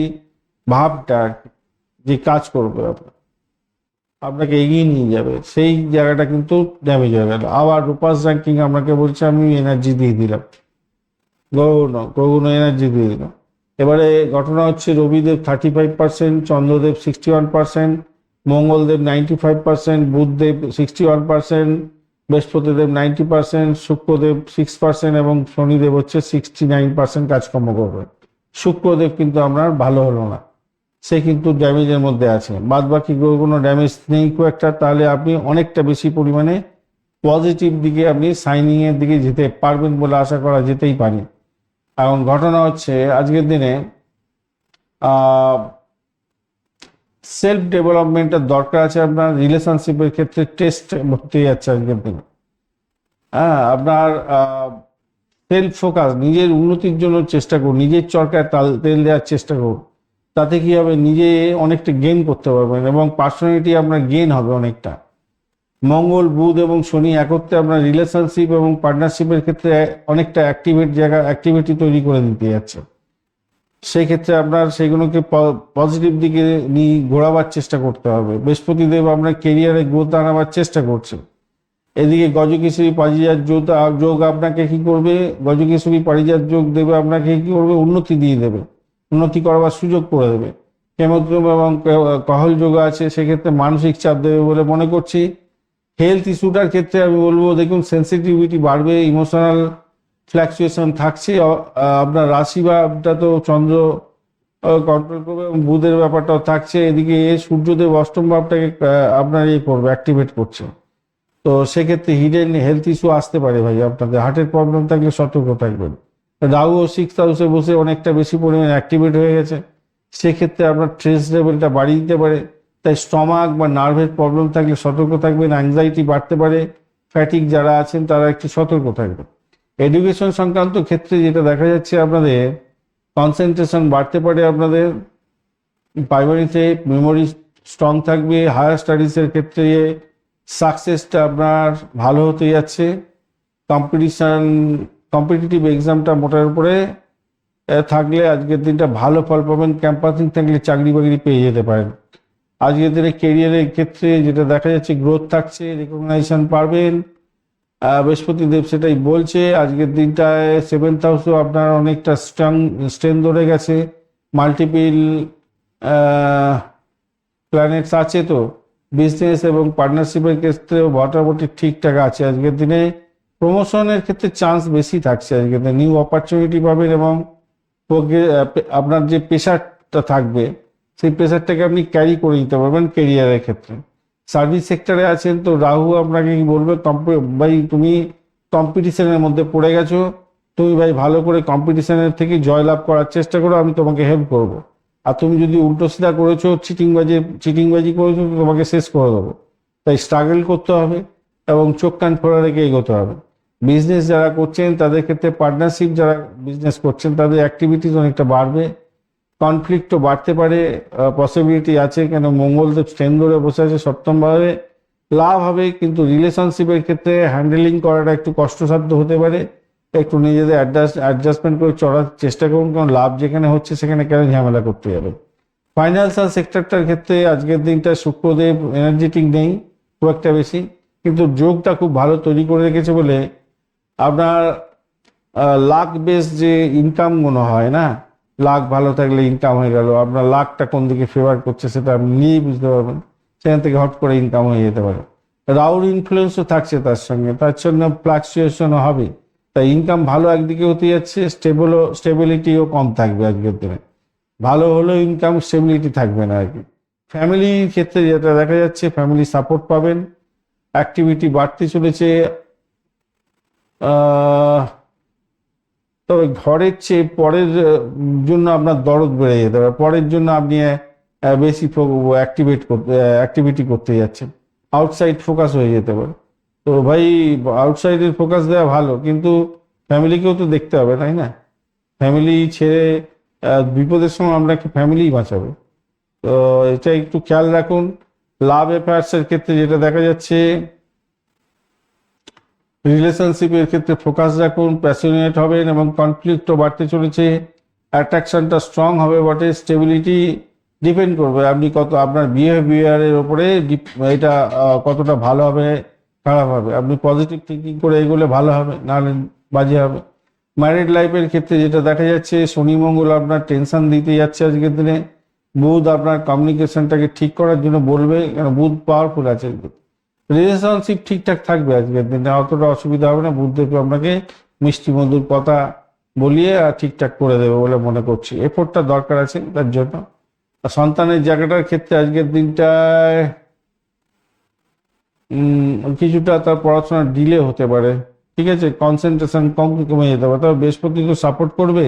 Speaker 1: ভাবটা যে কাজ করবে আপনাকে এগিয়ে নিয়ে যাবে, সেই জায়গাটা কিন্তু ড্যামেজ হয়ে গেল। আবার রূপাস র্যাঙ্কিং আপনাকে বলছে আমি এনার্জি দিয়ে দিলাম, গৌণ এনার্জি দিয়ে দিলাম। এবারে ঘটনা হচ্ছে রবিদেব 35%, চন্দ্রদেব 61%, মঙ্গলদেব 95%, বুধদেব 61%, বৃহস্পতিদেব 90%, শুক্রদেব 6% এবং শনিদেব হচ্ছে 69% কাজকর্ম করবে। শুক্রদেব কিন্তু আপনার ভালো হলো না। সে কিন্তু ড্যামেজের মধ্যে আছে। বাদ বাকি গ্রহ কোনো ড্যামেজ নেই খুব একটা, তাহলে আপনি অনেকটা বেশি পরিমাণে পজিটিভ দিকে আপনি সাইনিং এর দিকে যেতে পারবেন বলে আশা করা যেতেই পারে। এখন ঘটনা হচ্ছে আজকের দিনে সেলফ ডেভেলপমেন্টের দরকার আছে আপনার রিলেশনশিপের ক্ষেত্রে। টেস্ট হতে যাচ্ছে আজকের দিনে। হ্যাঁ, আপনার সেলফ ফোকাস, নিজের উন্নতির জন্য চেষ্টা করুন, নিজের চরকায় তেল দেওয়ার চেষ্টা করুন। তাতে কি হবে, নিজে অনেকটা গেইন করতে পারবেন এবং পার্সোনালিটি আপনার গেইন হবে অনেকটা। মঙ্গল, বুধ এবং শনি একত্রে আপনার রিলেশনশিপ এবং পার্টনারশিপের ক্ষেত্রে অনেকটা অ্যাক্টিভিটি তৈরি করে দিতে যাচ্ছে। সেই ক্ষেত্রে আপনার সেইগুলোকে পজিটিভ দিকে নিয়ে ঘোরাবার চেষ্টা করতে হবে। বৃহস্পতিদেব আপনার কেরিয়ারে গ্রোথ আনাবার চেষ্টা করছে। এদিকে গজকেশরী পারিজাত যোগ আপনাকে কি করবে, গজকেশরী পারিজাত যোগ দেবে আপনাকে কি করবে, উন্নতি দিয়ে দেবে, উন্নতি করবার সুযোগ করে দেবে। কেমোদ্রম এবং কহল যোগ আছে, সেক্ষেত্রে মানসিক চাপ দেবে বলে মনে করছি। হেলথ ইস্যুটার ক্ষেত্রে আমি বলবো দেখুন সেন্সিটিভিটি বাড়বে, ইমোশনাল ফ্ল্যাকচুয়েশন থাকছে। আপনার রাশি ভাবটা তো চন্দ্র কন্ট্রোল করবে এবং বুধের ব্যাপারটাও থাকছে। এদিকে সূর্যদেব অষ্টম ভাবটাকে আপনার করবে, অ্যাক্টিভেট করছে। তো সেক্ষেত্রে হিডেন হেলথ ইস্যু আসতে পারে ভাই। আপনাদের হার্টের প্রবলেম থাকলে সতর্ক থাকবেন। রাহু ও 6th হাউসে বসে অনেকটা বেশি পরিমাণে অ্যাক্টিভেট হয়ে গেছে, সেক্ষেত্রে আপনার স্ট্রেস লেভেলটা বাড়িয়ে দিতে পারে। তাই স্টমাক বা নার্ভের প্রবলেম থাকলে সতর্ক থাকবেন। অ্যাংজাইটি বাড়তে পারে, ফ্যাটিক যারা আছেন তারা একটু সতর্ক থাকবেন। এডুকেশন সংক্রান্ত ক্ষেত্রে যেটা দেখা যাচ্ছে, আপনাদের কনসেন্ট্রেশন বাড়তে পারে, আপনাদের প্রাইমারিতে মেমোরি স্ট্রং থাকবে। হায়ার স্টাডিজের ক্ষেত্রে সাকসেসটা আপনার ভালো হতে যাচ্ছে। কম্পিটিটিভ এক্সামটা মোটার উপরে থাকলে আজকের দিনটা ভালো ফল পাবেন। ক্যাম্পাসিং থাকলে চাকরি বাকরি পেয়ে যেতে পারেন। আজকের দিনে কেরিয়ারের ক্ষেত্রে যেটা দেখা যাচ্ছে, গ্রোথ থাকছে, রেকগনাইজেশন পারবেন। বৃহস্পতিদেব সেটাই বলছে। আজকের দিনটায় 7th হাউসও আপনার অনেকটা স্ট্রেংথ ধরে গেছে। মাল্টিপল প্ল্যানেটস আছে, তো বিজনেস এবং পার্টনারশিপের ক্ষেত্রেও মোটামুটি ঠিকঠাক আছে। আজকের দিনে প্রমোশনের ক্ষেত্রে চান্স বেশি থাকছে। আজকের দিনে নিউ অপরচুনিটি পাবেন এবং আপনার যে প্রেশারটা থাকবে সেই প্রেশারটাকে আপনি ক্যারি করে নিতে পারবেন কেরিয়ারের ক্ষেত্রে। সার্ভিস সেক্টরে আছেন তো রাহু আপনাকে কি বলবে, ভাই তুমি কম্পিটিশনের মধ্যে পড়ে গেছো, তুমি ভাই ভালো করে কম্পিটিশনের থেকে জয়লাভ করার চেষ্টা করো, আমি তোমাকে হেল্প করব। আর তুমি যদি উল্টো সিধা করেছো, চিটিংবাজি করেছো, তো তোমাকে শেষ করে দেবো। তাই স্ট্রাগল করতে হবে এবং চোখ কান খোলা রেখে এগোতে হবে। বিজনেস যারা করছেন তাদের ক্ষেত্রে, পার্টনারশিপ যারা বিজনেস করছেন তাদের অ্যাক্টিভিটিস অনেকটা বাড়বে। কনফ্লিক্টও বাড়তে পারে, পসিবিলিটি আছে, কেন মঙ্গলদেব স্ট্রেন ধরে বসে আছে সপ্তমভাবে। লাভ হবে, কিন্তু রিলেশনশিপের ক্ষেত্রে হ্যান্ডেলিং করাটা একটু কষ্টসাধ্য হতে পারে। একটু নিজেদের অ্যাডজাস্টমেন্ট করে চলার চেষ্টা করুন, কারণ লাভ যেখানে হচ্ছে সেখানে কেন ঝামেলা করতে যাবে। ফাইন্যান্সিয়াল সেক্টরটার ক্ষেত্রে আজকের দিনটা শুক্রদেব এনার্জেটিক নেই খুব একটা বেশি, কিন্তু যোগটা খুব ভালো তৈরি করে রেখেছে বলে আপনার লাক বেস যে ইনকাম মনে হয় না, লাক ভালো থাকলে ইনকাম হয়ে গেল, আপনার লাকটা কোন দিকে ফেভার করছে সেটা আপনি নিয়েই বুঝতে পারবেন। সেখান থেকে হট করে ইনকাম হয়ে যেতে পারে। রাউর ইনফ্লুয়েন্সও থাকছে তার সঙ্গে, তার জন্য ফ্লাকচুয়েশনও হবে। তাই ইনকাম ভালো একদিকে হতে যাচ্ছে, স্টেবিলিটিও কম থাকবে আজকের দিনে। ভালো হলেও ইনকাম, স্টেবিলিটি থাকবে না আর কি। ফ্যামিলির ক্ষেত্রে যেটা দেখা যাচ্ছে, ফ্যামিলি সাপোর্ট পাবেন, অ্যাক্টিভিটি বাড়তে চলেছে। তবে ঘরের চেয়ে পরের জন্য আপনার দরদ বেড়ে যেতে পারে, পরের জন্য আপনি বেশি অ্যাক্টিভিটি করতে যাচ্ছেন, আউটসাইড ফোকাস হয়ে যেতে পারে। তো ভাই আউটসাইডের ফোকাস দেওয়া ভালো, কিন্তু ফ্যামিলিকেও তো দেখতে হবে, তাই না? ফ্যামিলি ছেড়ে বিপদের সময় আপনাকে ফ্যামিলিই বাঁচাবে। তো এটা একটু খেয়াল রাখুন। লাভ অ্যাফেয়ার্সের ক্ষেত্রে যেটা দেখা যাচ্ছে, রিলেশনশিপের ক্ষেত্রে ফোকাস রাখুন, প্যাশনেট হবেন এবং কনফ্লিক্টও বাড়তে চলেছে। অ্যাট্রাকশনটা স্ট্রং হবে বটে, স্টেবিলিটি ডিপেন্ড করবে আপনি কত, আপনার বিহেভিয়ারের ওপরে এটা কতটা ভালো হবে খারাপ হবে। আপনি পজিটিভ থিঙ্কিং করে এগোলে ভালো হবে, নাহলে বাজে হবে। ম্যারিড লাইফের ক্ষেত্রে যেটা দেখা যাচ্ছে, শনি মঙ্গল আপনার টেনশন দিতে যাচ্ছে আজকের দিনে। বুধ আপনার কমিউনিকেশনটাকে ঠিক করার জন্য বলবে, কেন বুধ পাওয়ারফুল আছে। রিলেশনশিপ ঠিকঠাক থাকবে আজকের দিনে, অতটা অসুবিধা হবে না। বুদ্ধদেব আপনাকে মিষ্টি মধুর কথা বলিয়ে আর ঠিকঠাক করে দেবে বলে মনে করছি। এফোর্টটা দরকার আছে তার জন্য। আর সন্তানের জায়গাটার ক্ষেত্রে আজকের দিনটায় কিছুটা তার পড়াশোনার ডিলে হতে পারে, ঠিক আছে, কনসেন্ট্রেশন কমে যেতে পারে। তবে বৃহস্পতি তো সাপোর্ট করবে,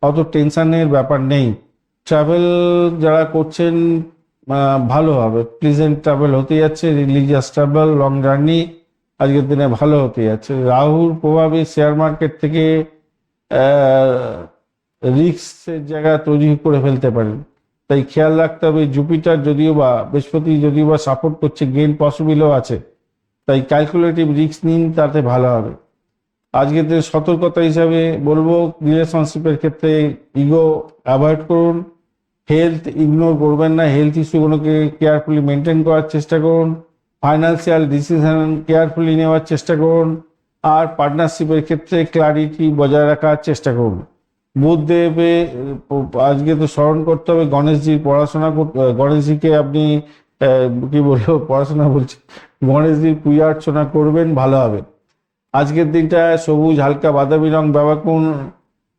Speaker 1: অত টেনশনের ব্যাপার নেই। ট্রাভেল যারা করছেন ভালো হবে, প্লিজেন্ট ট্রাভেল হতে যাচ্ছে, রিলিজিয়াস ট্রাভেল, লং জার্নি আজকের দিনে ভালো হতে যাচ্ছে। রাহুর প্রভাবে শেয়ার মার্কেট থেকে রিস্কের জায়গা তৈরি করে ফেলতে পারেন, তাই খেয়াল রাখতে হবে। জুপিটার যদিও বা বৃহস্পতি যদিও বা সাপোর্ট করছে, গেইন পসিবলও আছে, তাই ক্যালকুলেটিভ রিস্ক নিন, তাতে ভালো হবে। আজকের দিনে সতর্কতা হিসাবে বলবো, রিলেশনশিপের ক্ষেত্রে ইগো অ্যাভয়েড করুন, হেলথ ইগনোর করবেন না, হেলথ ইস্যুগুলোকে কেয়ারফুলি মেনটেন করার চেষ্টা করুন, ফাইন্যান্সিয়াল ডিসিশন কেয়ারফুলি নেওয়ার চেষ্টা করুন, আর পার্টনারশিপের ক্ষেত্রে ক্লারিটি বজায় রাখার চেষ্টা করুন। বুধদেবে আজকে তো স্মরণ করতে হবে, গণেশজির পড়াশোনা গণেশজিকে আপনি কি বলবো, পড়াশোনা বলছি, গণেশজির পূজা অর্চনা করবেন, ভালো হবে। আজকের দিনটা সবুজ হালকা বাদামি রং ব্যবহার করুন,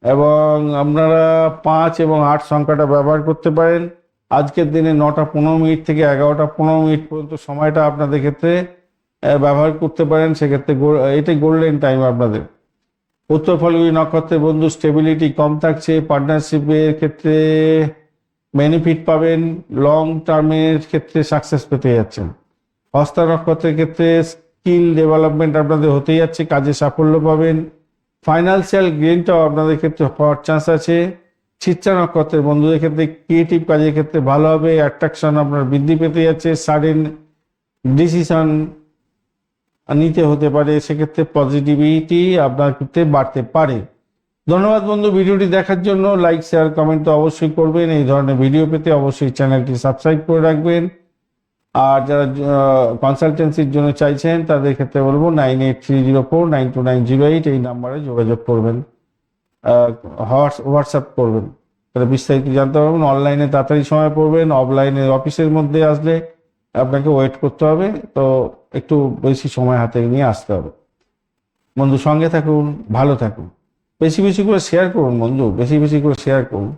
Speaker 1: এবং আপনারা 5 এবং 8 সংখ্যাটা ব্যবহার করতে পারেন। আজকের দিনে 9টা 15 মিনিট থেকে 11টা 15 মিনিট পর্যন্ত সময়টা আপনাদের ক্ষেত্রে ব্যবহার করতে পারেন, সেক্ষেত্রে এটাই গোল্ডেন টাইম আপনাদের। উত্তর ফাল্গুনী নক্ষত্রের বন্ধু, স্টেবিলিটি কম থাকছে, পার্টনারশিপের ক্ষেত্রে বেনিফিট পাবেন, লং টার্মের ক্ষেত্রে সাকসেস পেতে যাচ্ছেন। হস্তা নক্ষত্রের ক্ষেত্রে স্কিল ডেভেলপমেন্ট আপনাদের হতে যাচ্ছে, কাজে সাফল্য পাবেন, ফাইন্যান্সিয়াল গেইনটাও আপনাদের ক্ষেত্রে হওয়ার চান্স আছে। চিত্রা নক্ষত্রের বন্ধুদের ক্ষেত্রে ক্রিয়েটিভ কাজের ক্ষেত্রে ভালো হবে, অ্যাট্রাকশন আপনার বৃদ্ধি পেতে যাচ্ছে, সাডেন ডিসিশন নিতে হতে পারে, সেক্ষেত্রে পজিটিভিটি আপনার ক্ষেত্রে বাড়তে পারে। ধন্যবাদ বন্ধু ভিডিওটি দেখার জন্য। লাইক শেয়ার কমেন্ট তো অবশ্যই করবেন। এই ধরনের ভিডিও পেতে অবশ্যই চ্যানেলটি সাবস্ক্রাইব করে রাখবেন। আর যারা কনসালটেন্সির জন্য চাইছেন তাদের ক্ষেত্রে বলবো 9830492908 এই নাম্বারে যোগাযোগ করবেন, হোয়াটসঅ্যাপ করবেন, তাহলে বিস্তারিত জানতে পারবেন। অনলাইনে তাড়াতাড়ি সময় পড়বেন, অফলাইনে অফিসের মধ্যে আসলে আপনাকে ওয়েট করতে হবে, তো একটু বেশি সময় হাতে নিয়ে আসতে হবে। বন্ধু সঙ্গে থাকুন, ভালো থাকুন, বেশি বেশি করে শেয়ার করুন বন্ধু, বেশি বেশি করে শেয়ার করুন।